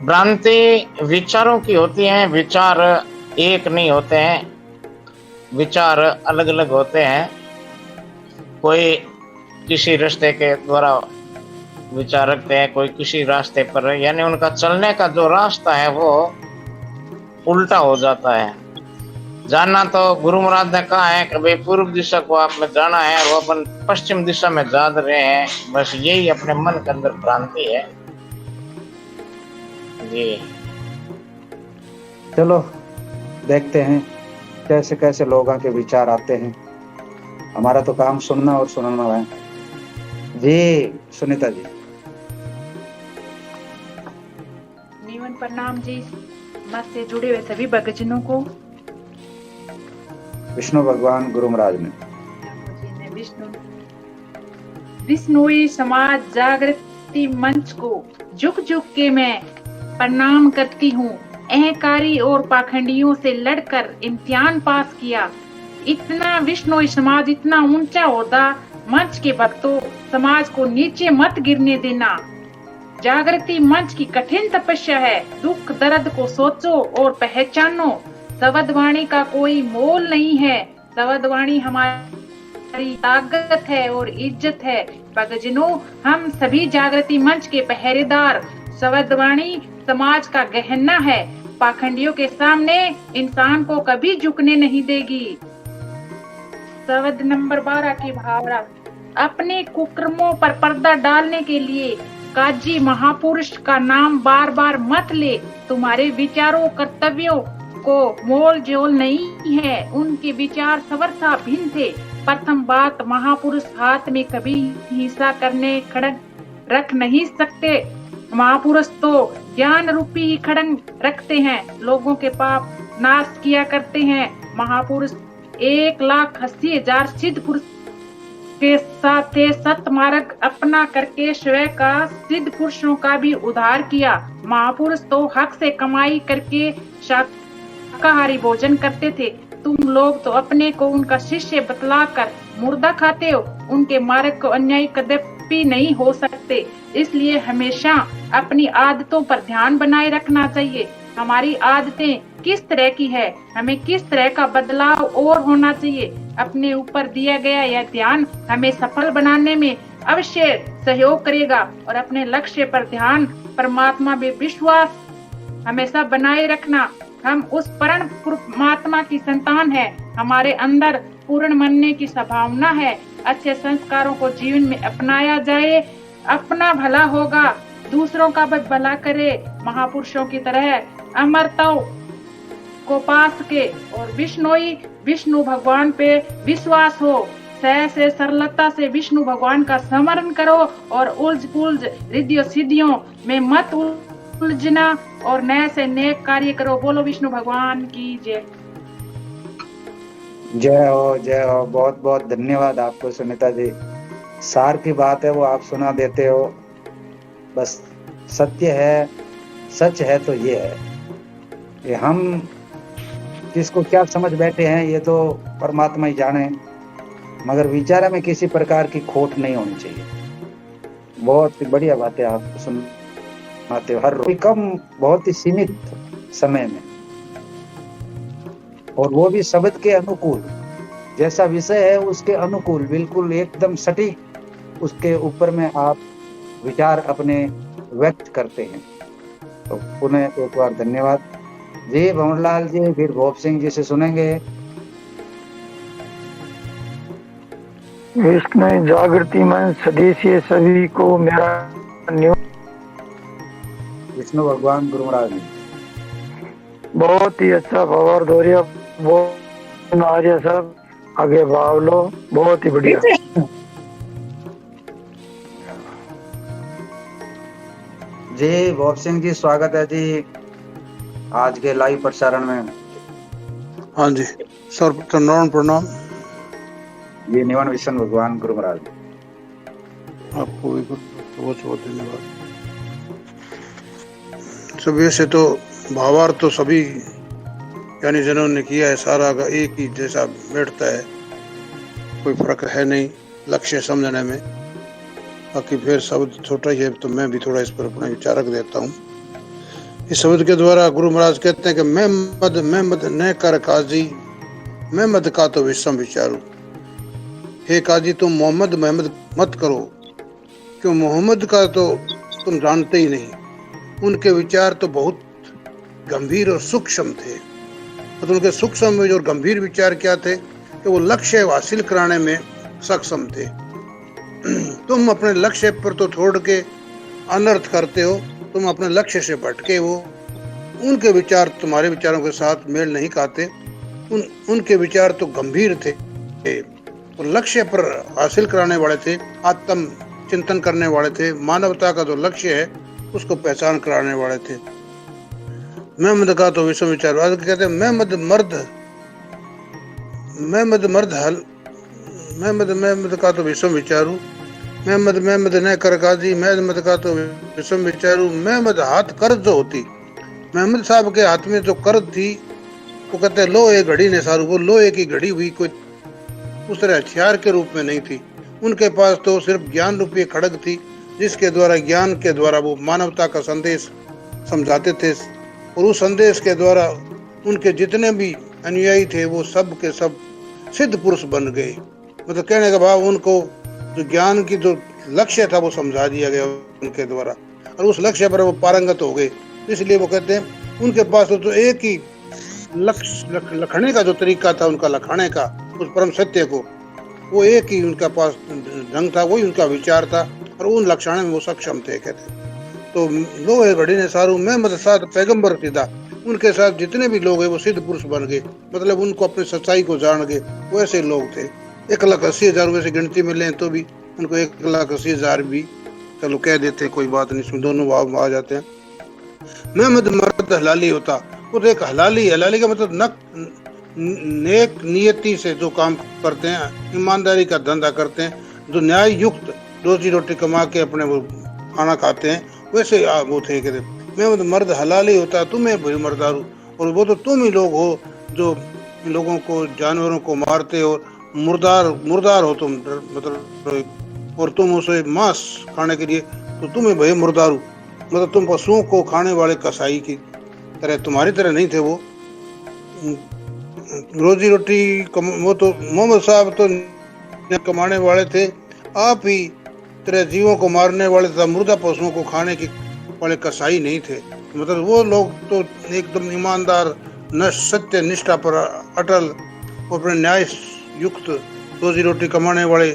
भ्रांति विचारों की होती है। विचार एक नहीं होते हैं, विचार अलग अलग होते हैं। कोई किसी रास्ते के द्वारा विचार रखते हैं, कोई किसी रास्ते पर, यानी उनका चलने का जो रास्ता है वो उल्टा हो जाता है। जाना तो गुरु महाराज ने कहा है कि भाई पूर्व दिशा को आपने जाना है, वो अपन पश्चिम दिशा में जा रहे हैं। बस यही अपने मन के अंदर भ्रांति है। जी चलो देखते हैं कैसे कैसे लोगों के विचार आते हैं। हमारा तो काम सुनना और सुनाना है। जी सुनीता जी। जीवन प्रणाम जी। मत से जुड़े हुए सभी भक्तजनों को विष्णु भगवान गुरु महाराज ने विष्णुई समाज जागृति मंच को झुक झुक के मैं प्रणाम करती हूँ। अहंकारी और पाखंडियों से लड़कर इम्तिहान पास किया। इतना विष्णुई समाज, इतना ऊंचा ओहदा। मंच के भक्तों, समाज को नीचे मत गिरने देना। जागृति मंच की कठिन तपस्या है। दुख दर्द को सोचो और पहचानो। शब्दवाणी का कोई मोल नहीं है। शब्दवाणी हमारी ताकत है और इज्जत है। भक्तजनों, हम सभी जागृति मंच के पहरेदार। शब्दवाणी समाज का गहना है। पाखंडियों के सामने इंसान को कभी झुकने नहीं देगी। शब्द नंबर 12 की भावना। अपने कुकर्मों पर पर्दा डालने के लिए काजी महापुरुष का नाम बार बार मत ले। तुम्हारे विचारों, कर्तव्यों को मोल जोल नहीं है। उनके विचार सर्वथा भिन्न थे। प्रथम बात, महापुरुष हाथ में कभी हिंसा करने खड़ग रख नहीं सकते। महापुरुष तो ज्ञान रूपी ही खड़ग रखते हैं, लोगों के पाप नाश किया करते हैं। महापुरुष 1,80,000 सिद्ध पुरुष के साथ सत मार्ग अपना करके स्वयं का सिद्ध पुरुषों का भी उद्धार किया। महापुरुष तो हक से कमाई करके शाकाहारी भोजन करते थे। तुम लोग तो अपने को उनका शिष्य बतलाकर मुर्दा खाते हो। उनके मार्ग को अन्यायी कदापि नहीं हो सकते। इसलिए हमेशा अपनी आदतों पर ध्यान बनाए रखना चाहिए। हमारी आदतें किस तरह की है, हमें किस तरह का बदलाव और होना चाहिए। अपने ऊपर दिया गया यह ध्यान हमें सफल बनाने में अवश्य सहयोग करेगा। और अपने लक्ष्य पर ध्यान, परमात्मा में विश्वास हमेशा बनाए रखना। हम उस परम परमात्मा की संतान है। हमारे अंदर पूर्ण बनने की संभावना है। अच्छे संस्कारों को जीवन में अपनाया जाए, अपना भला होगा, दूसरों का भी भला करे। महापुरुषों की तरह अमरताओं को पास के और विष्णु भगवान पे विश्वास हो। सह से सरलता से विष्णु भगवान का स्मरण करो और उलझ पुलझ रिद्धियों सिद्धियों में मत उलझना और नए से नेक कार्य करो। बोलो विष्णु भगवान की जय। जय हो, जय हो। बहुत बहुत धन्यवाद आपको सुनीता जी। सार की बात है वो आप सुना देते हो। बस सत्य है, सच है तो ये है। ये हम किसको क्या समझ बैठे हैं ये तो परमात्मा ही जाने। मगर विचार में किसी प्रकार की खोट नहीं होनी चाहिए। बहुत ही बढ़िया बातें आप सुनाते हो हर रोज, कम बहुत ही सीमित समय में, और वो भी शब्द के अनुकूल। जैसा विषय है उसके अनुकूल, बिल्कुल एकदम सटीक उसके ऊपर में आप विचार अपने व्यक्त करते हैं। तो पुनः एक बार धन्यवाद जी। भंवरलाल जी फिर भोप सिंह जी से सुनेंगे। विष्णु जागृति मंच सदस्य सभी को मेरा विष्णु भगवान गुरु महाराज जी बहुत ही अच्छा भावार्थ हो रहा, बहुत आर्य सब आगे भाव लो, बहुत ही बढ़िया। जी भोप सिंह जी स्वागत है जी आज के लाइव प्रसारण में। हाँ जी सर, चंद्रान प्रणाम। ये निवन विष्णु भगवान गुरु महाराज आपको भी बहुत बहुत धन्यवाद। सभी से तो भावार्थ तो सभी यानी जिन्होंने किया है सारा का एक ही जैसा बैठता है, कोई फर्क है नहीं लक्ष्य समझने में। बाकी फिर शब्द छोटा ही है तो मैं भी थोड़ा इस पर अपना विचार रख देता हूँ। इस शब्द के द्वारा गुरु महाराज कहते हैं कि मैं मद न कर काजी, मैं मद का तो विषम विचारू। हे काजी तुम मोहम्मद मत करो, क्यों मोहम्मद का तो तुम जानते ही नहीं। उनके विचार तो बहुत गंभीर और सूक्ष्म थे। तो उनके सूक्ष्म और गंभीर विचार क्या थे कि वो लक्ष्य हासिल कराने में सक्षम थे। तुम अपने लक्ष्य पर तो छोड़ के अनर्थ करते हो, तुम अपने लक्ष्य से भटके हो। उनके विचार तुम्हारे विचारों के साथ मेल नहीं खाते। उनके विचार तो गंभीर थे और लक्ष्य पर हासिल कराने वाले थे, आत्म चिंतन करने वाले थे, मानवता का जो लक्ष्य है उसको पहचान कराने वाले थे। मैं मद का तो विषम विचार, कहते हैं मैं मद का तो विषम विचारू, मैं मद न कर काजी, मैं मद का तो विषम विचारू। मैं मद हाथ कर्ज जो होती, महमद साहब के हाथ में जो कर्ज थी वो कहते हैं लोहे घड़ी ने सारू, वो लोहे की घड़ी हुई कोई उस तरह हथियार के रूप में नहीं थी। उनके पास तो सिर्फ ज्ञान रूपी खड़ग थी, जिसके द्वारा ज्ञान के द्वारा वो मानवता का संदेश समझाते थे। और उस संदेश के द्वारा उनके जितने भी अनुयायी थे वो सब के सब सिद्ध पुरुष बन गए। मतलब कहने का भाव उनको जो ज्ञान की जो लक्ष्य था वो समझा दिया गया उनके द्वारा, और उस लक्ष्य पर वो पारंगत हो गए। इसलिए वो कहते हैं उनके पास तो एक ही लक्ष्य लखने का जो तरीका था उनका लखाने का उस परम सत्य को, वो एक ही उनका पास ढंग था, वही उनका विचार था और उन लक्षण में वो सक्षम थे। कहते तो लोहे घड़ी ने सारू, मैं मतलब साथ पैगंबर सीधा, उनके साथ जितने भी लोग हैं वो सिद्ध पुरुष बन गए। मतलब उनको अपनी सच्चाई को जान गए, वो ऐसे लोग थे। 1,80,000 वैसे गिनती में लें तो भी उनको 1,80,000 भी चलो कह देते हैं, कोई बात नहीं, इसमें दोनों भाव आ जाते हैं। मैं मर्द हलाली होता, वो तो एक हलाली का मतलब नेक नियति से जो काम करते हैं, ईमानदारी का धंधा करते हैं, जो न्याय युक्त रोजी रोटी कमा के अपने वो खाना खाते हैं, वैसे वो थे। कहते मैं मर्द हलाली होता, तुम्हें भाई मर्दारू, और वो तो तुम ही लोग हो जो लोगों को जानवरों को मारते हो, मुर्दार हो तुम, मतलब और तुम उसे मांस खाने के लिए तो तुम्हें भाई मुर्दारू, मतलब तुम पशुओं को खाने वाले कसाई की तरह, तुम्हारी तरह नहीं थे। वो रोजी रोटी वो तो मोहम्मद साहब तो कमाने वाले थे, आप ही तरह जीवों को मारने वाले तथा मुर्दा पशुओं को खाने के वाले कसाई नहीं थे। मतलब वो लोग तो एकदम ईमानदार, सत्य निष्ठा पर अटल, अपने न्याय युक्त रोजी रोटी कमाने वाले,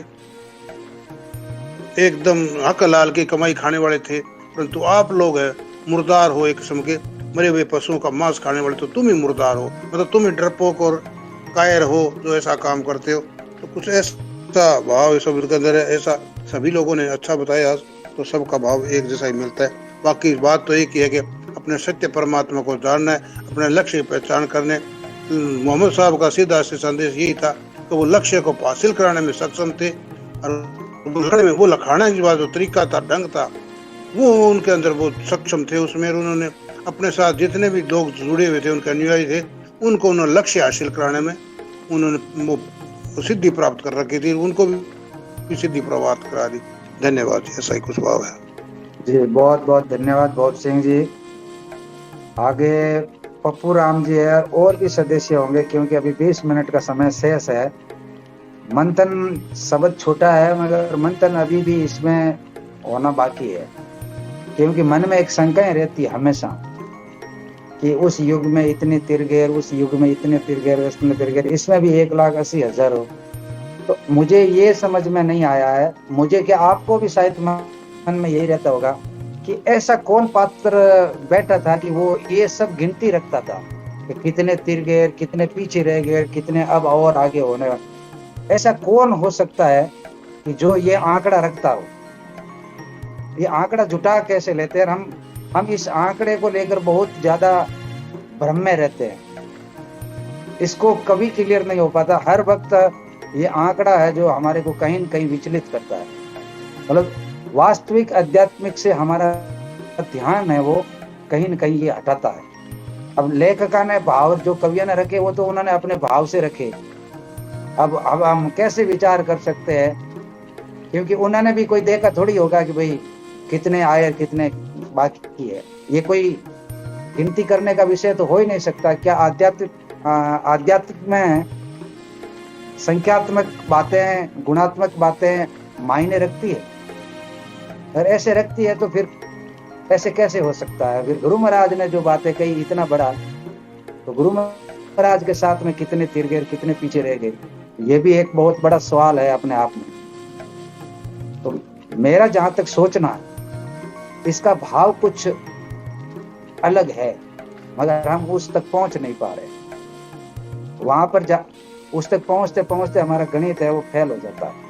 एकदम हक लाल की कमाई खाने वाले थे। परंतु आप लोग है मुर्दार हो, एक किस्म के मरे हुए पशुओं का मांस खाने वाले, तो तुम ही मुर्दार हो, मतलब तुम ही डरपोक और कायर हो जो ऐसा काम करते हो। तो कुछ ऐसा भाव इस शब्द के अंदर है, ऐसा सभी लोगों ने अच्छा बताया। तो सबका भाव एक जैसा ही मिलता है। बाकी बात तो एक ही है कि अपने सत्य परमात्मा को जानना है, अपने लक्ष्य की पहचान करने। मोहम्मद साहब का सीधा से संदेश यही था कि वो लक्ष्य को हासिल कराने में सक्षम थे, और वो लखाने की बात जो तरीका था, ढंग था, वो उनके अंदर वो सक्षम थे। उसमें उन्होंने अपने साथ जितने भी लोग जुड़े हुए थे, उनके अनुयायी थे, उनको उन्होंने लक्ष्य हासिल कराने में उन्होंने वो को सिद्धि प्राप्त कर रखी थी, उनको भी सिद्धि प्राप्त करा दी। धन्यवाद जी, ऐसा ही कुछ भाव है जी। बहुत बहुत धन्यवाद बहुत सिंह जी। आगे पप्पू राम जी है और भी सदस्य होंगे, क्योंकि अभी 20 मिनट का समय शेष है। मंथन शब्द छोटा है मगर मंथन अभी भी इसमें होना बाकी है, क्योंकि मन में एक शंकाएं रहती है हमेशा कि उस युग में इतने तिरगेर, उस युग में इतने तिरगेर, इतने तिरगेर, इसमें भी 1,80,000 हो। तो मुझे ये समझ में नहीं आया है, मुझे क्या आपको भी शायद मन में यही रहता होगा कि ऐसा कौन पात्र बैठा था कि वो ये सब गिनती रखता था कि कितने तिरगेर, कितने पीछे रह गए, कितने अब और आगे होने वाले। ऐसा कौन हो सकता है कि जो ये आंकड़ा रखता हो? ये आंकड़ा जुटा कैसे लेते हैं? हम इस आंकड़े को लेकर बहुत ज्यादा भ्रम में रहते हैं, इसको कभी क्लियर नहीं हो पाता। हर वक्त ये आंकड़ा है जो हमारे को कहीं न कहीं विचलित करता है, मतलब वास्तविक आध्यात्मिक से हमारा ध्यान है वो कहीं न कहीं ये हटाता है। अब लेखका ने भाव जो कविया ने रखे वो तो उन्होंने अपने भाव से रखे। अब हम कैसे विचार कर सकते हैं, क्योंकि उन्होंने भी कोई देखा थोड़ी होगा कि भाई कितने आए कितने बाकी है। ये कोई गिनती करने का विषय तो हो ही नहीं सकता। क्या आध्यात्मिक में संख्यात्मक बातें, गुणात्मक बातें मायने रखती है? अगर ऐसे रखती है तो फिर ऐसे कैसे हो सकता है? फिर गुरु महाराज ने जो बातें कही इतना बड़ा, तो गुरु महाराज के साथ में कितने तिरगेर, कितने पीछे रह गए, ये भी एक बहुत बड़ा सवाल है अपने आप में। तो मेरा जहां तक सोचना है, इसका भाव कुछ अलग है, मगर हम उस तक पहुंच नहीं पा रहे। वहां पर उस तक पहुंचते पहुंचते हमारा गणित है वो फेल हो जाता है।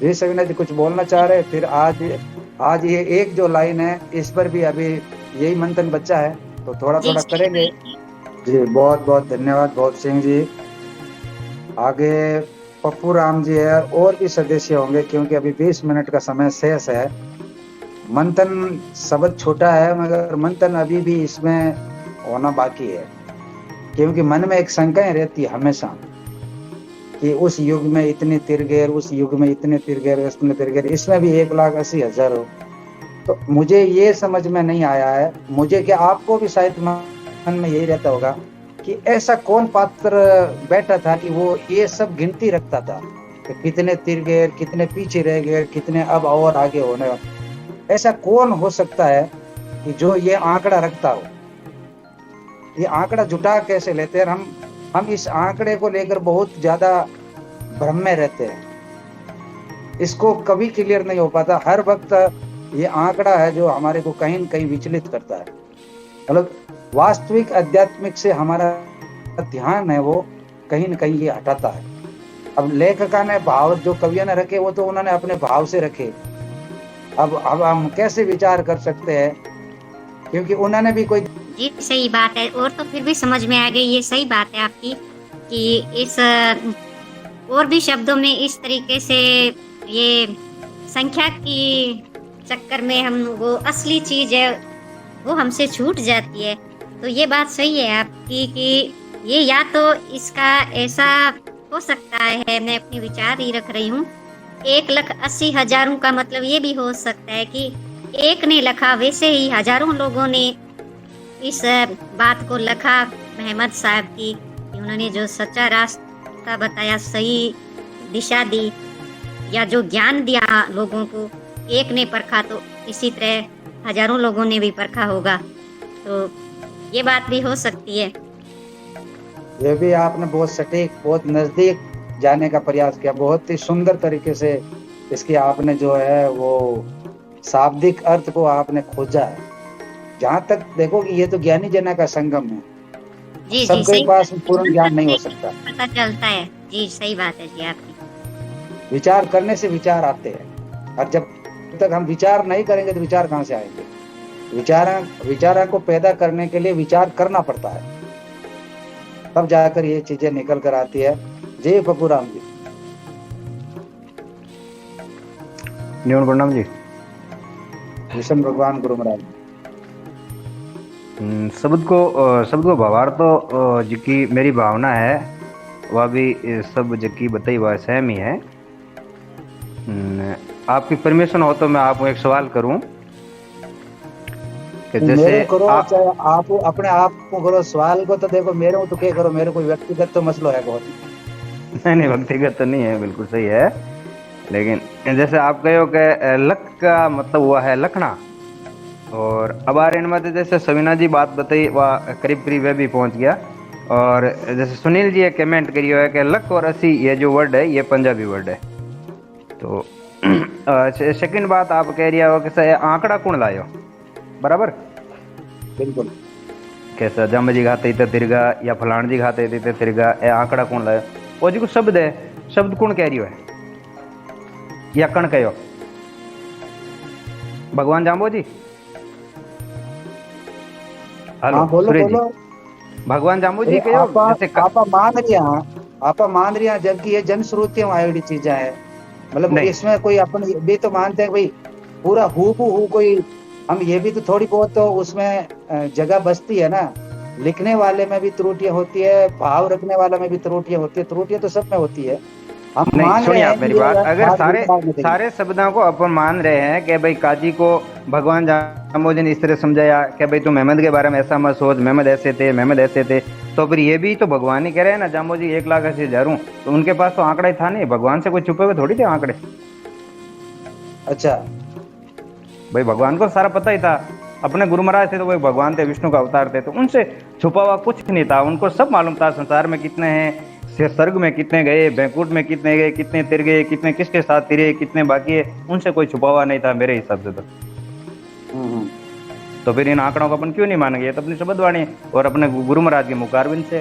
ये सविना जी कुछ बोलना चाह रहे? फिर आज ये एक जो लाइन है इस पर भी अभी यही मंथन बच्चा है, तो थोड़ा थोड़ा करेंगे जी। बहुत बहुत धन्यवाद बहुत सिंह जी। आगे पप्पू राम जी है और भी सदस्य होंगे, क्योंकि अभी 20 मिनट का समय शेष है। मंथन शब्द छोटा है मगर मंथन अभी भी इसमें होना बाकी है, क्योंकि मन में एक शंकाएं रहती है हमेशा कि उस युग में इतने तिरगेर, उस युग में इतने तिरगेर, इतने तिरगेर, इसमें भी 1,80,000 हो। तो मुझे ये समझ में नहीं आया है, मुझे क्या आपको भी शायद मन में यही रहता होगा कि ऐसा कौन पात्र बैठा था कि वो ये सब गिनती रखता था कि कितने तिरगेर, कितने पीछे रह गए, कितने अब और आगे होने वाले। ऐसा कौन हो सकता है कि जो ये आंकड़ा रखता हो? ये आंकड़ा जुटा कैसे लेते हैं? हम इस आंकड़े को लेकर बहुत ज्यादा भ्रम में रहते हैं, इसको कभी क्लियर नहीं हो पाता। हर वक्त ये आंकड़ा है जो हमारे को कहीं न कहीं विचलित करता है, मतलब वास्तविक आध्यात्मिक से हमारा ध्यान है वो कहीं न कहीं ये हटाता है। अब लेखका ने भाव जो कविया ने रखे वो तो उन्होंने अपने भाव से रखे। अब हम कैसे विचार कर सकते हैं, क्योंकि उन्होंने भी कोई जी सही बात है। और तो फिर भी समझ में आ गई, ये सही बात है आपकी कि इस और भी शब्दों में इस तरीके से ये संख्या की चक्कर में हम वो असली चीज है वो हमसे छूट जाती है। तो ये बात सही है आपकी कि ये या तो इसका ऐसा हो सकता है, मैं अपने विचार ही रख रही हूँ, 1,80,000 का मतलब ये भी हो सकता है कि एक ने लिखा, वैसे ही हजारों लोगों ने इस बात को लिखा महमद साहब की कि उन्होंने जो सच्चा रास्ता बताया, सही दिशा दी या जो ज्ञान दिया लोगों को, एक ने परखा तो इसी तरह हजारों लोगों ने भी परखा होगा। तो ये बात भी हो सकती है। ये भी आपने बहुत सटीक, बहुत नजदीक जाने का प्रयास किया, बहुत ही सुंदर तरीके से इसकी आपने जो है वो शाब्दिक अर्थ को आपने खोजा है। जहाँ तक देखो कि ये तो ज्ञानी जना का संगम है, जी सबके पास पूर्ण ज्ञान नहीं हो सकता। पता चलता है जी, सही बात है जी आपकी। विचार करने से विचार आते हैं, और जब तक हम विचार नहीं करेंगे तो विचार कहाँ से आएंगे? विचार को पैदा करने के लिए विचार करना पड़ता है, तब जाकर ये चीजें निकल कर आती है। जय पप्पू राम जी। न्यून प्रणाम जी। विष्णु भगवान गुरु महाराज। शब्द को भावार्थ तो जिकी मेरी भावना है वह भी सब जिकी बताई वह सेम ही है। आपकी परमिशन हो तो मैं आपको एक सवाल करूं कि जैसे मेरे करो चाहे आप अपने आप को करो, सवाल को तो देखो मेरे को तो क्या करो, मेरे कोई व्यक्तिगत तो मसला है बहुत। नहीं व्यक्तिगत तो नहीं है, बिल्कुल सही है। लेकिन जैसे आप कहो कि लक का मतलब हुआ है लखना, और अब आ रहे में जैसे सवीना जी बात बताई वह करीब करीब वह भी पहुंच गया। और जैसे सुनील जी कमेंट करियो है कि लक और अस्सी ये जो वर्ड है ये पंजाबी वर्ड है। तो सेकंड बात आप कह रही हो कि आंकड़ा कौन लायो, बराबर बिल्कुल कैसा जम जी खाते तो तिरगा या फलान जी खाते थे तिरगा, ए आंकड़ा कौन लायो? वो जी को शब्द है, शब्द कौन कह रही है या कण कहो? भगवान जाम्बो जी, हेलो सुरेश जी, भगवान जाम्बो जी कहो। आप मान रही हैं जबकि ये जन श्रुतियों आयोडी चीजें है, मतलब इसमें कोई अपन भी तो मानते हैं भाई पूरा हु कोई, हम ये भी तो थोड़ी बहुत तो उसमें जगह बचती है ना। लिखने वाले में भी त्रुटियां होती है, भाव रखने वाले में भी त्रुटियां होती है, त्रुटियां तो सब में होती है। हम मान रहे हैं मेरी बात, अगर सारे शब्दों को अपन मान रहे हैं कि भाई काजी को भगवान जाम्बो जी ने इस तरह समझाया कि भाई तू मेहमद के बारे में ऐसा मत सोच, मेहमद ऐसे थे, तो फिर ये भी तो भगवान ही कह रहे हैं ना, जाम्बो जी 1,80,000 हूँ, तो उनके पास तो आंकड़ा ही था नहीं, भगवान से कोई छुपे हुए थोड़ी थे आंकड़े। अच्छा भाई भगवान को सारा पता ही था, अपने गुरु महाराज थे तो वही भगवान थे, विष्णु का अवतार थे, तो उनसे छुपा हुआ कुछ नहीं था, उनको सब मालूम था संसार में कितने हैं, स्वर्ग में कितने गए, बैकुंठ में कितने गए, कितने तिर गए, कितने किसके साथ तिरे, कितने बाकी है, उनसे कोई छुपा हुआ नहीं था मेरे हिसाब से तो फिर इन आंकड़ों को अपन क्यों नहीं मानेंगे? ये तो अपनी शब्दवाणी और अपने गुरु महाराज के मुखारबिंद से,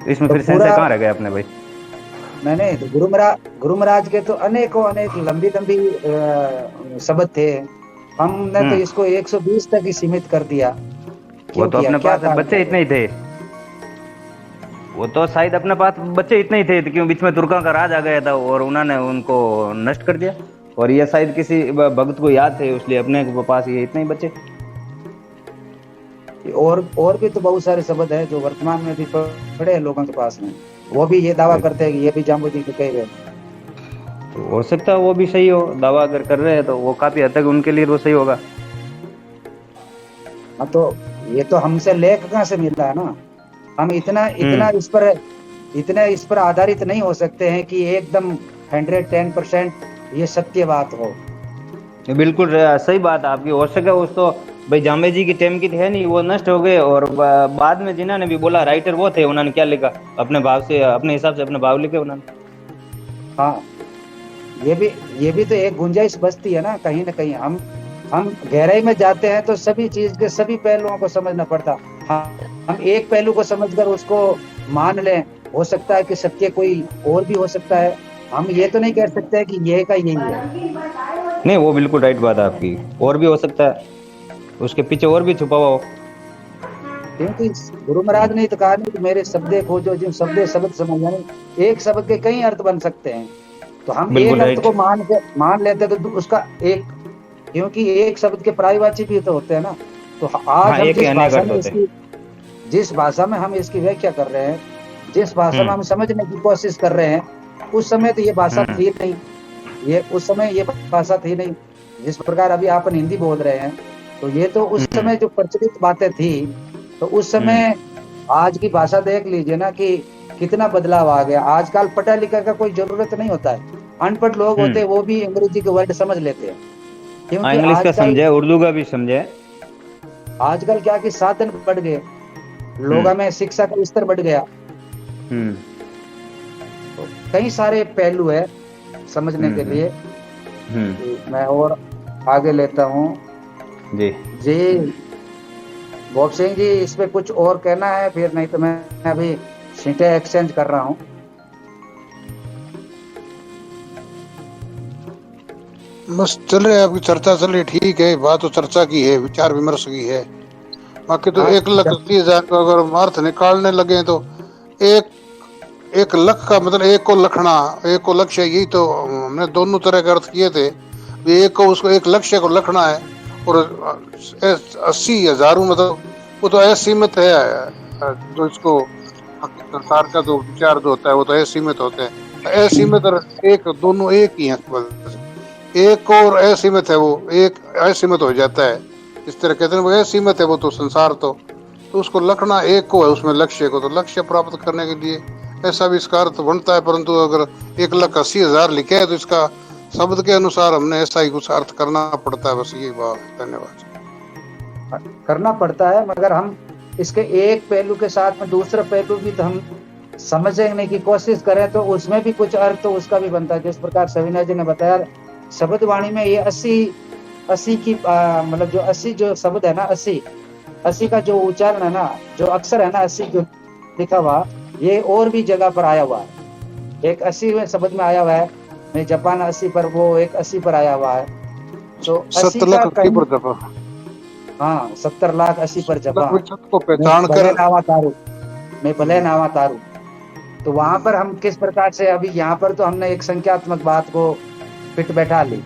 इसमें तो फिर सेंस कहाँ रह गए अपने भाई? नहीं तो गुरु महाराज के तो अनेक लंबी शब्द थे, हमने तो इसको 120 तक ही सीमित कर दिया। वो तो अपने पास बच्चे इतने ही थे, वो तो शायद अपने पास बच्चे इतने ही थे क्यों बीच में तुर्का का राज आ गया था और उन्होंने उनको नष्ट कर दिया, और ये शायद किसी भक्त को याद थे इसलिए अपने पास ये इतने ही बच्चे। और भी तो बहुत सारे शब्द है जो वर्तमान में भी पड़े हैं लोगों के पास में, वो भी ये दावा करते हैं कि ये भी जाम्बो जी के कहे गए। तो हो सकता है वो भी सही हो, दावा अगर कर रहे हैं तो वो काफी हद तक उनके लिए वो सही होगा। हाँ तो ये तो हमसे लेख कहाँ से मिलता है ना, हम इतना इस पर आधारित नहीं हो सकते हैं कि एकदम 110% ये सत्य बात हो। बिल्कुल सही बात आपकी, हो सके उस तो भाई जाम्बे जी की टाइम की थे नहीं, वो नष्ट हो गए, और बाद में जिन्होंने भी बोला राइटर वो थे, उन्होंने क्या लिखा अपने भाव से, अपने हिसाब से अपने भाव लिखे उन्होंने। हाँ ये भी तो एक गुंजाइश बचती है ना कहीं हम गहराई में जाते हैं तो सभी चीज के सभी पहलुओं को समझना पड़ता। हम एक पहलू को समझकर उसको मान लें, हो सकता है कि सत्य कोई और भी हो सकता है, हम ये तो नहीं कह सकते कि यह का यही है। नहीं वो बिल्कुल राइट बात है आपकी, और भी हो सकता है, उसके पीछे और भी छुपा हुआ हो, क्योंकि गुरु महाराज ने तो कहा नहीं कि मेरे शब्द खोजो जिन शब्द समझ, यानी एक शब्द के कई अर्थ बन सकते हैं, तो हम एक अर्थ को मान लेते तो उसका एक, क्योंकि एक शब्द के पर्यायवाची भी तो होते हैं ना। तो आज हम जिस भाषा में हम इसकी व्याख्या कर रहे हैं, जिस भाषा में हम समझने की कोशिश कर रहे हैं, उस समय तो ये भाषा थी नहीं, ये उस समय ये भाषा थी नहीं। जिस प्रकार अभी आप हिंदी बोल रहे हैं तो ये तो उस समय जो प्रचलित बातें थी, तो उस समय आज की भाषा देख लीजिए ना कि कितना बदलाव आ गया। आजकल पढ़ा लिखा का कोई जरूरत नहीं होता है, अनपढ़ लोग होते हैं वो भी अंग्रेजी के वर्ड समझ लेते हैं, क्योंकि इंग्लिश का समझे, उर्दू का भी समझे। आजकल क्या कि साधन बढ़ गए, लोगों में शिक्षा का स्तर बढ़ गया, तो कई सारे पहलू है समझने के लिए। मैं और आगे लेता हूँ जी बॉब सिंह जी, इस पे कुछ और कहना है? फिर नहीं तो मैं अभी सीटें एक्सचेंज कर रहा हूँ। बस चल रही है आपकी चर्चा, चल रही, ठीक है, बात तो चर्चा की है, विचार विमर्श की है, बाकी तो 1,30,000 को अगर अर्थ निकालने लगे तो एक लख का मतलब एक को लखना, एक को लक्ष्य, यही तो हमने दोनों तरह के अर्थ किए थे। एक को उसको एक लक्ष्य को लखना है और 80 हजारों मतलब वो तो असीमित है। जो इसको संसार का जो विचार जो होता है वो तो असीमित होते हैं। असीमित और एक दोनों एक ही है केवल। एक और असीमित है, वो एक असीमित हो जाता है। इस तरह कहते हैं वो असीमित है, वो तो संसार तो उसको लखना एक को है, उसमें लक्ष्य को, तो लक्ष्य प्राप्त करने के लिए ऐसा भी इसका अर्थ बनता है। परंतु अगर 1,80,000 लिखे है तो इसका शब्द के अनुसार हमने ऐसा ही कुछ अर्थ करना पड़ता है। बस यही बात है। धन्यवाद। करना पड़ता है, मगर हम इसके एक पहलू के साथ में दूसरा पहलू भी तो हम समझने की कोशिश करें तो उसमें भी कुछ अर्थ तो उसका भी बनता है। जिस प्रकार सविना जी ने बताया, शब्द वाणी में ये 80 की मतलब जो 80 जो शब्द है ना, 80 का जो उच्चारण है ना, जो अक्षर है ना 80 जो लिखा हुआ, ये और भी जगह पर आया हुआ है। एक 80वें शब्द में आया हुआ है, मैं जापान 80 पर, वो एक 80 पर आया हुआ है। तो 80 का कहीं, हाँ 70 लाख 80 पर जपा को पहचान कर मैं भले नावा तारू। तो वहां पर हम किस प्रकार से, अभी यहाँ पर तो हमने एक संख्यात्मक बात को फिट बैठा ली,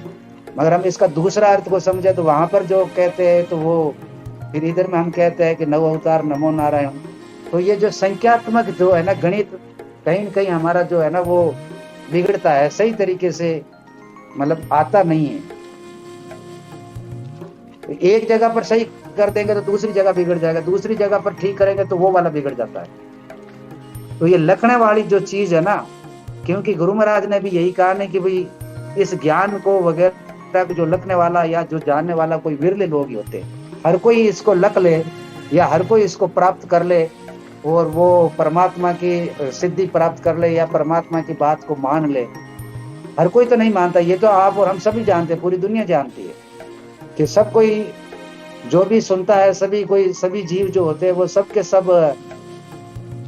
मगर हम इसका दूसरा अर्थ को समझे तो वहां पर जो कहते हैं तो वो फिर इधर में हम कहते हैं कि नव अवतार नमो नारायण। तो ये जो संख्यात्मक जो है ना गणित, कहीं न कहीं हमारा जो है ना वो बिगड़ता है, सही तरीके से मतलब आता नहीं है। एक जगह पर सही कर देंगे तो दूसरी जगह बिगड़ जाएगा, दूसरी जगह पर ठीक करेंगे तो वो वाला बिगड़ जाता है। तो ये लखने वाली जो चीज है ना, क्योंकि गुरु महाराज ने भी यही कहा नहीं कि भाई इस ज्ञान को वगैरह जो लखने वाला या जो जानने वाला कोई विरले लोग ही होते, हर कोई इसको लख ले या हर कोई इसको प्राप्त कर ले और वो परमात्मा की सिद्धि प्राप्त कर ले या परमात्मा की बात को मान ले। हर कोई तो नहीं मानता, ये तो आप और हम सभी जानते हैं, पूरी दुनिया जानती है कि सब कोई जो भी सुनता है, सभी जीव जो होते हैं वो सब के सब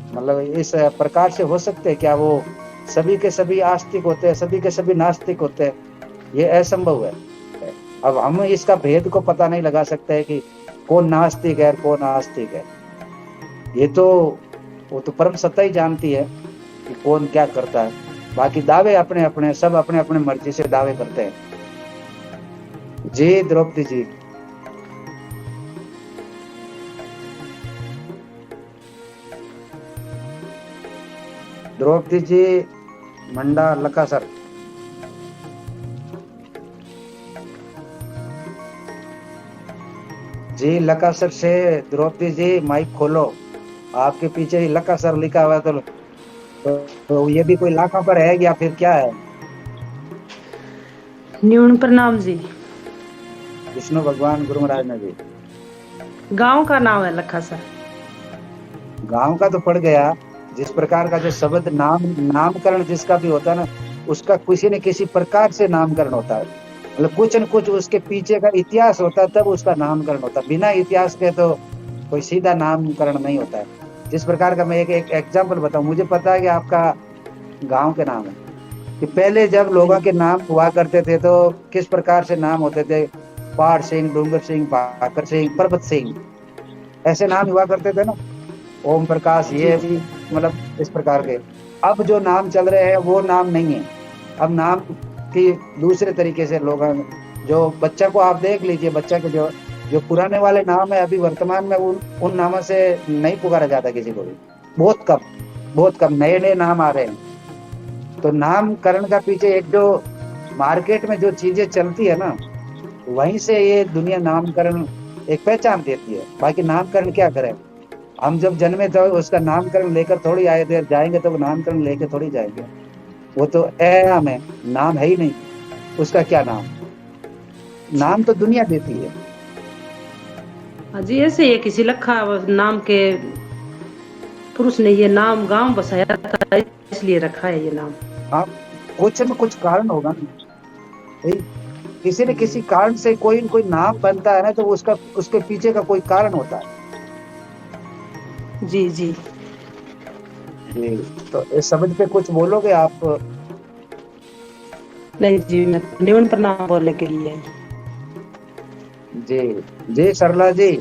मतलब इस प्रकार से हो सकते हैं क्या? वो सभी के सभी आस्तिक होते हैं, सभी के सभी नास्तिक होते हैं, ये असंभव है। अब हम इसका भेद को पता नहीं लगा सकते हैं कि कौन नास्तिक है और कौन आस्तिक है। ये तो वो तो परम सत्ता ही जानती है कि कौन क्या करता है। बाकी दावे अपने अपने, सब अपने अपने मर्जी से दावे करते हैं। जी द्रौपदी जी। द्रौपदी जी मंडा लका सर। जी लका सर से द्रौपदी जी माइक खोलो, आपके पीछे ही लका सर लिखा हुआ है तो ये भी कोई लाखों पर है या फिर क्या है? न्यून प्रणाम जी। विष्णु भगवान गुरु महाराज ने जी। गांव का नाम है लखा सर। गांव का तो पड़ गया। जिस प्रकार का जो शब्द नामकरण जिसका भी होता है ना, उसका किसी न किसी प्रकार से नामकरण होता है, मतलब कुछ न कुछ उसके पीछे का इतिहास होता है, तब उसका नामकरण होता है। बिना इतिहास के तो कोई सीधा नामकरण नहीं होता है। जिस प्रकार का मैं एक एग्जाम्पल बताऊं, मुझे पता है कि आपका गांव के नाम है कि पहले जब लोगों के नाम हुआ करते थे तो किस प्रकार से नाम होते थे, पहाड़ सिंह, डूंगर सिंह, भाकर सिंह, पर्वत सिंह, ऐसे नाम हुआ करते थे ना, ओम प्रकाश, ये भी मतलब इस प्रकार के। अब जो नाम चल रहे हैं वो नाम नहीं है। अब नाम की दूसरे तरीके से लोग, जो बच्चा को आप देख लीजिए, बच्चा के जो पुराने वाले नाम है अभी वर्तमान में उन नामों से नहीं पुकारा जाता किसी को भी, बहुत कम नए नाम आ रहे हैं। तो नामकरण का पीछे एक जो मार्केट में जो चीजें चलती है ना, वहीं से ये दुनिया नामकरण एक पहचान देती है। बाकी नामकरण क्या करें, हम जब जन्मे तो उसका नामकरण लेकर थोड़ी आए थे, जाएंगे तो नामकरण लेकर थोड़ी जाएंगे। वो तो नाम है, नाम है ही नहीं, उसका क्या नाम तो दुनिया देती है। जी ऐसे ये किसी लखा नाम के पुरुष ने ये नाम गांव बसाया था, इसलिए रखा है ये नाम। हाँ, कुछ न कुछ कारण होगा ना, किसी न किसी कारण से कोई न कोई नाम बनता है ना, तो उसके पीछे का कोई कारण होता है। जी जी जी। तो इस शब्द पे कुछ बोलोगे आप? नहीं जी, मैं निवन प्रणाम बोलने के लिए। जी जी सरला जी।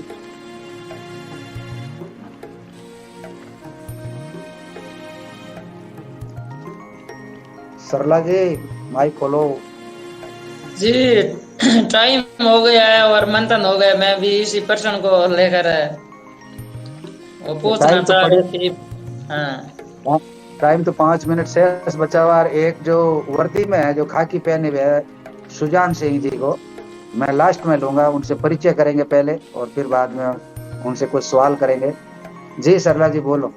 सरला जी माइक खोलो। जी टाइम हो गया है और मंथन हो गया। मैं भी इसी प्रश्न को लेकर वो पूछना टाइम तो चाह पड़े, रही थी। हाँ टाइम तो 5 मिनट शेष बचा हुआ। और एक जो वर्दी में है, जो खाकी पहने हुए है, सुजान सिंह जी को मैं लास्ट में लूंगा। उनसे परिचय करेंगे पहले और फिर बाद में उनसे कुछ सवाल करेंगे। जी सरला जी बोलो।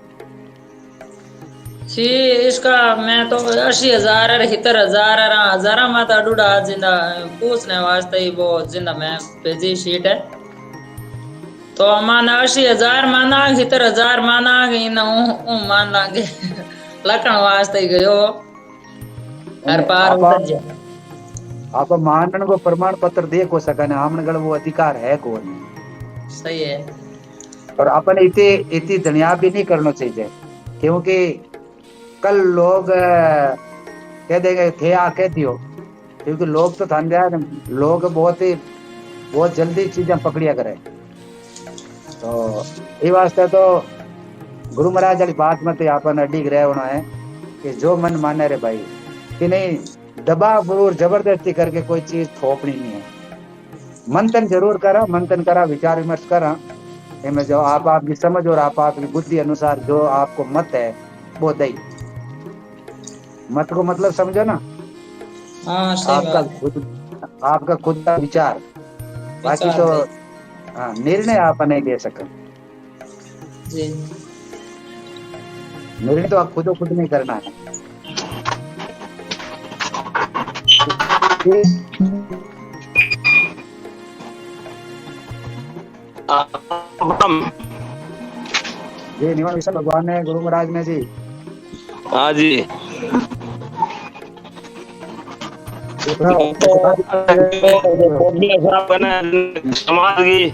जी इसका मैं तो 80,000 और 70,000 और 1000 माता डूडा जिंदा पूछने वास्ते ही वो जिंदा मैं भेजी शीट है। तो माना 80,000 माना 70,000 माना इन मान लागे लखन वास्ते गयो हर पार उतर जा। आप मानन को प्रमाण पत्र दे को सकने, हमने वो अधिकार है कौन। सही है। और अपन इतने इतनी दुनिया भी नहीं करना चाहिए, क्योंकि कल लोग कह देंगे थे आ कह दियो, क्योंकि लोग तो थान दिया, लोग बहुत जल्दी चीजें पकड़िया करे। तो ये वास्ते तो गुरु महाराज वाली बात मत अपन अडिग रहे होना है कि जो मन माने रे भाई, कि नहीं दबाव और जबरदस्ती करके कोई चीज थोपनी नहीं है। मंथन जरूर करा, मंथन करा, विचार विमर्श करा, इनमें जो आप आपकी समझ और आप आपकी बुद्धि अनुसार जो आपको मत है वो दई। मत को मतलब समझो ना, हाँ सही आपका खुद का विचार, बाकी तो हाँ निर्णय आप नहीं दे सके। जी निर्णय तो आप खुद नहीं करना है। जी निवान विष्णु भगवान ने, गुरु महाराज ने जी। हाँ जी समाज की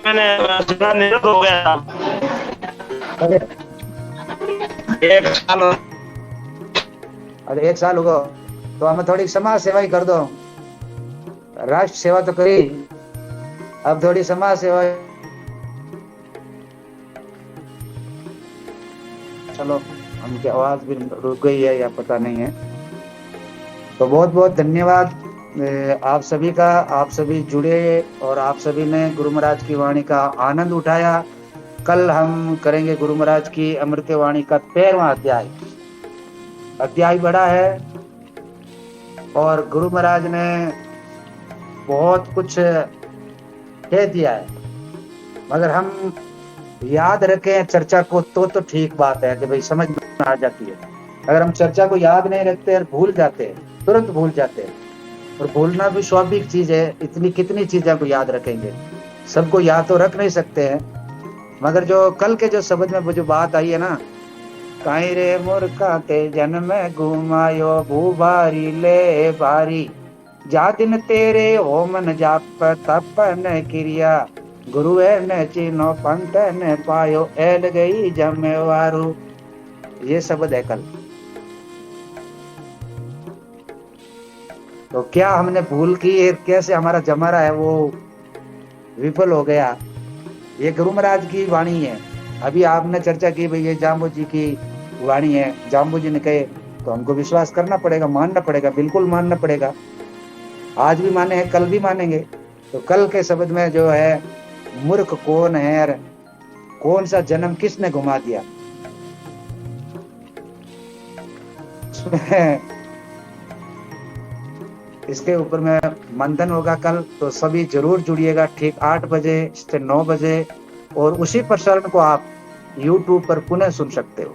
मैंने सुना निरत हो गया 1 साल। अरे 1 साल होगा तो हमें थोड़ी समाज सेवा ही कर दो। राष्ट्र सेवा तो करी, अब थोड़ी समाज सेवा। चलो उनकी आवाज भी रुक गई है या पता नहीं है। तो बहुत बहुत धन्यवाद आप सभी का। आप सभी जुड़े और आप सभी ने गुरु महाराज की वाणी का आनंद उठाया। कल हम करेंगे गुरु महाराज की अमृत वाणी का 13वां अध्याय। अध्याय बड़ा है और गुरु महाराज ने बहुत कुछ कह दिया है, मगर हम याद रखें चर्चा को तो ठीक बात है कि भाई समझ में आ जाती है। अगर हम चर्चा को याद नहीं रखते और भूल जाते हैं, तुरंत भूल जाते हैं, और भूलना भी स्वाभाविक चीज है। इतनी कितनी चीजें को याद रखेंगे, सबको याद तो रख नहीं सकते हैं। मगर जो कल के जो शब्द में वो जो बात आई है ना, काई रे मूर्खा ते जन्म घुमायो भूभारी ले भारी, जा दिन तेरे हो मन जाप तपन क्रिया, गुरु न चिन्हो पंथ न पायो एल गई जमेवारू। ये शब्द है कल। तो क्या हमने भूल की, कैसे हमारा जमारा है वो विफल हो गया। ये गुरु महाराज की वाणी है। अभी आपने चर्चा की भाई ये जाम्बू जी की वाणी है, जाम्बू जी ने कहे तो हमको विश्वास करना पड़ेगा, मानना पड़ेगा, बिल्कुल मानना पड़ेगा। आज भी माने हैं, कल भी मानेंगे। तो कल के शब्द में जो है मूर्ख कौन है और कौन सा जन्म किसने घुमा दिया, इसके ऊपर में मंथन होगा कल। तो सभी जरूर जुड़िएगा ठीक 8 बजे से 9 बजे, और उसी प्रसारण को आप YouTube पर पुनः सुन सकते हो।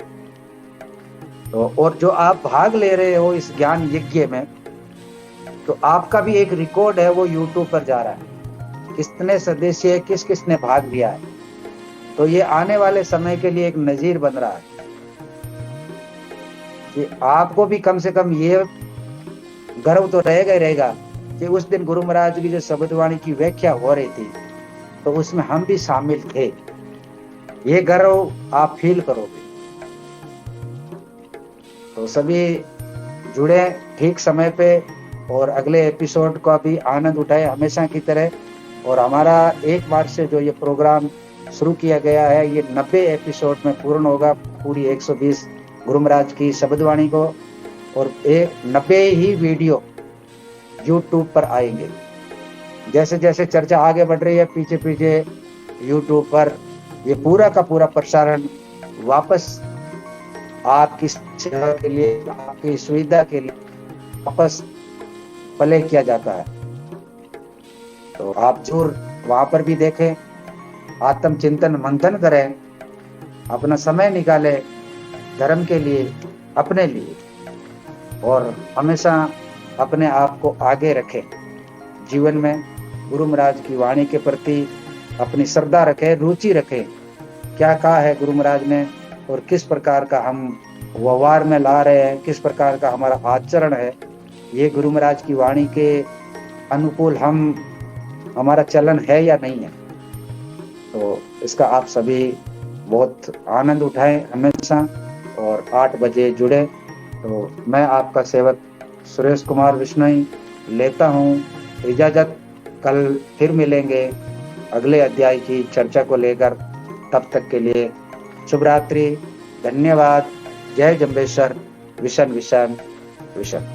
तो और जो आप भाग ले रहे हो इस ज्ञान यज्ञ में, तो आपका भी एक रिकॉर्ड है वो YouTube पर जा रहा है, कितने सदस्य किस किसने भाग लिया है। तो ये आने वाले समय के लिए एक नजीर बन रहा है कि आपको भी कम से कम ये गर्व तो रहेगा ही रहेगा कि उस दिन गुरु महाराज की जो शब्दवाणी की व्याख्या हो रही थी, तो उसमें हम भी शामिल थे, ये गर्व आप फील करोगे। तो सभी जुड़े ठीक समय पे और अगले एपिसोड का भी आनंद उठाए हमेशा की तरह। और हमारा एक बार से जो ये प्रोग्राम शुरू किया गया है, ये 90 एपिसोड में पूर्ण होगा, पूरी 120 गुरु महाराज की शब्दवाणी को, और 90 ही वीडियो यूट्यूब पर आएंगे। जैसे जैसे चर्चा आगे बढ़ रही है, पीछे पीछे यूट्यूब पर ये पूरा का पूरा प्रसारण वापस आपकी सेवा के लिए, आपकी सुविधा के लिए वापस प्ले किया जाता है। तो आप जरूर वहां पर भी देखें, आत्मचिंतन मंथन करें, अपना समय निकालें धर्म के लिए, अपने लिए, और हमेशा अपने आप को आगे रखें। जीवन में गुरु महाराज की वाणी के प्रति अपनी श्रद्धा रखें, रुचि रखें, क्या कहा है गुरु महाराज ने और किस प्रकार का हम व्यवहार में ला रहे हैं, किस प्रकार का हमारा आचरण है, ये गुरु महाराज की वाणी के अनुकूल हमारा चलन है या नहीं है। तो इसका आप सभी बहुत आनंद उठाएं हमेशा, और 8 बजे जुड़े। तो मैं आपका सेवक सुरेश कुमार विश्नोई लेता हूँ इजाजत। कल फिर मिलेंगे अगले अध्याय की चर्चा को लेकर। तब तक के लिए शुभ रात्रि, धन्यवाद। जय जंबेश्वर, विशन विशन विशन।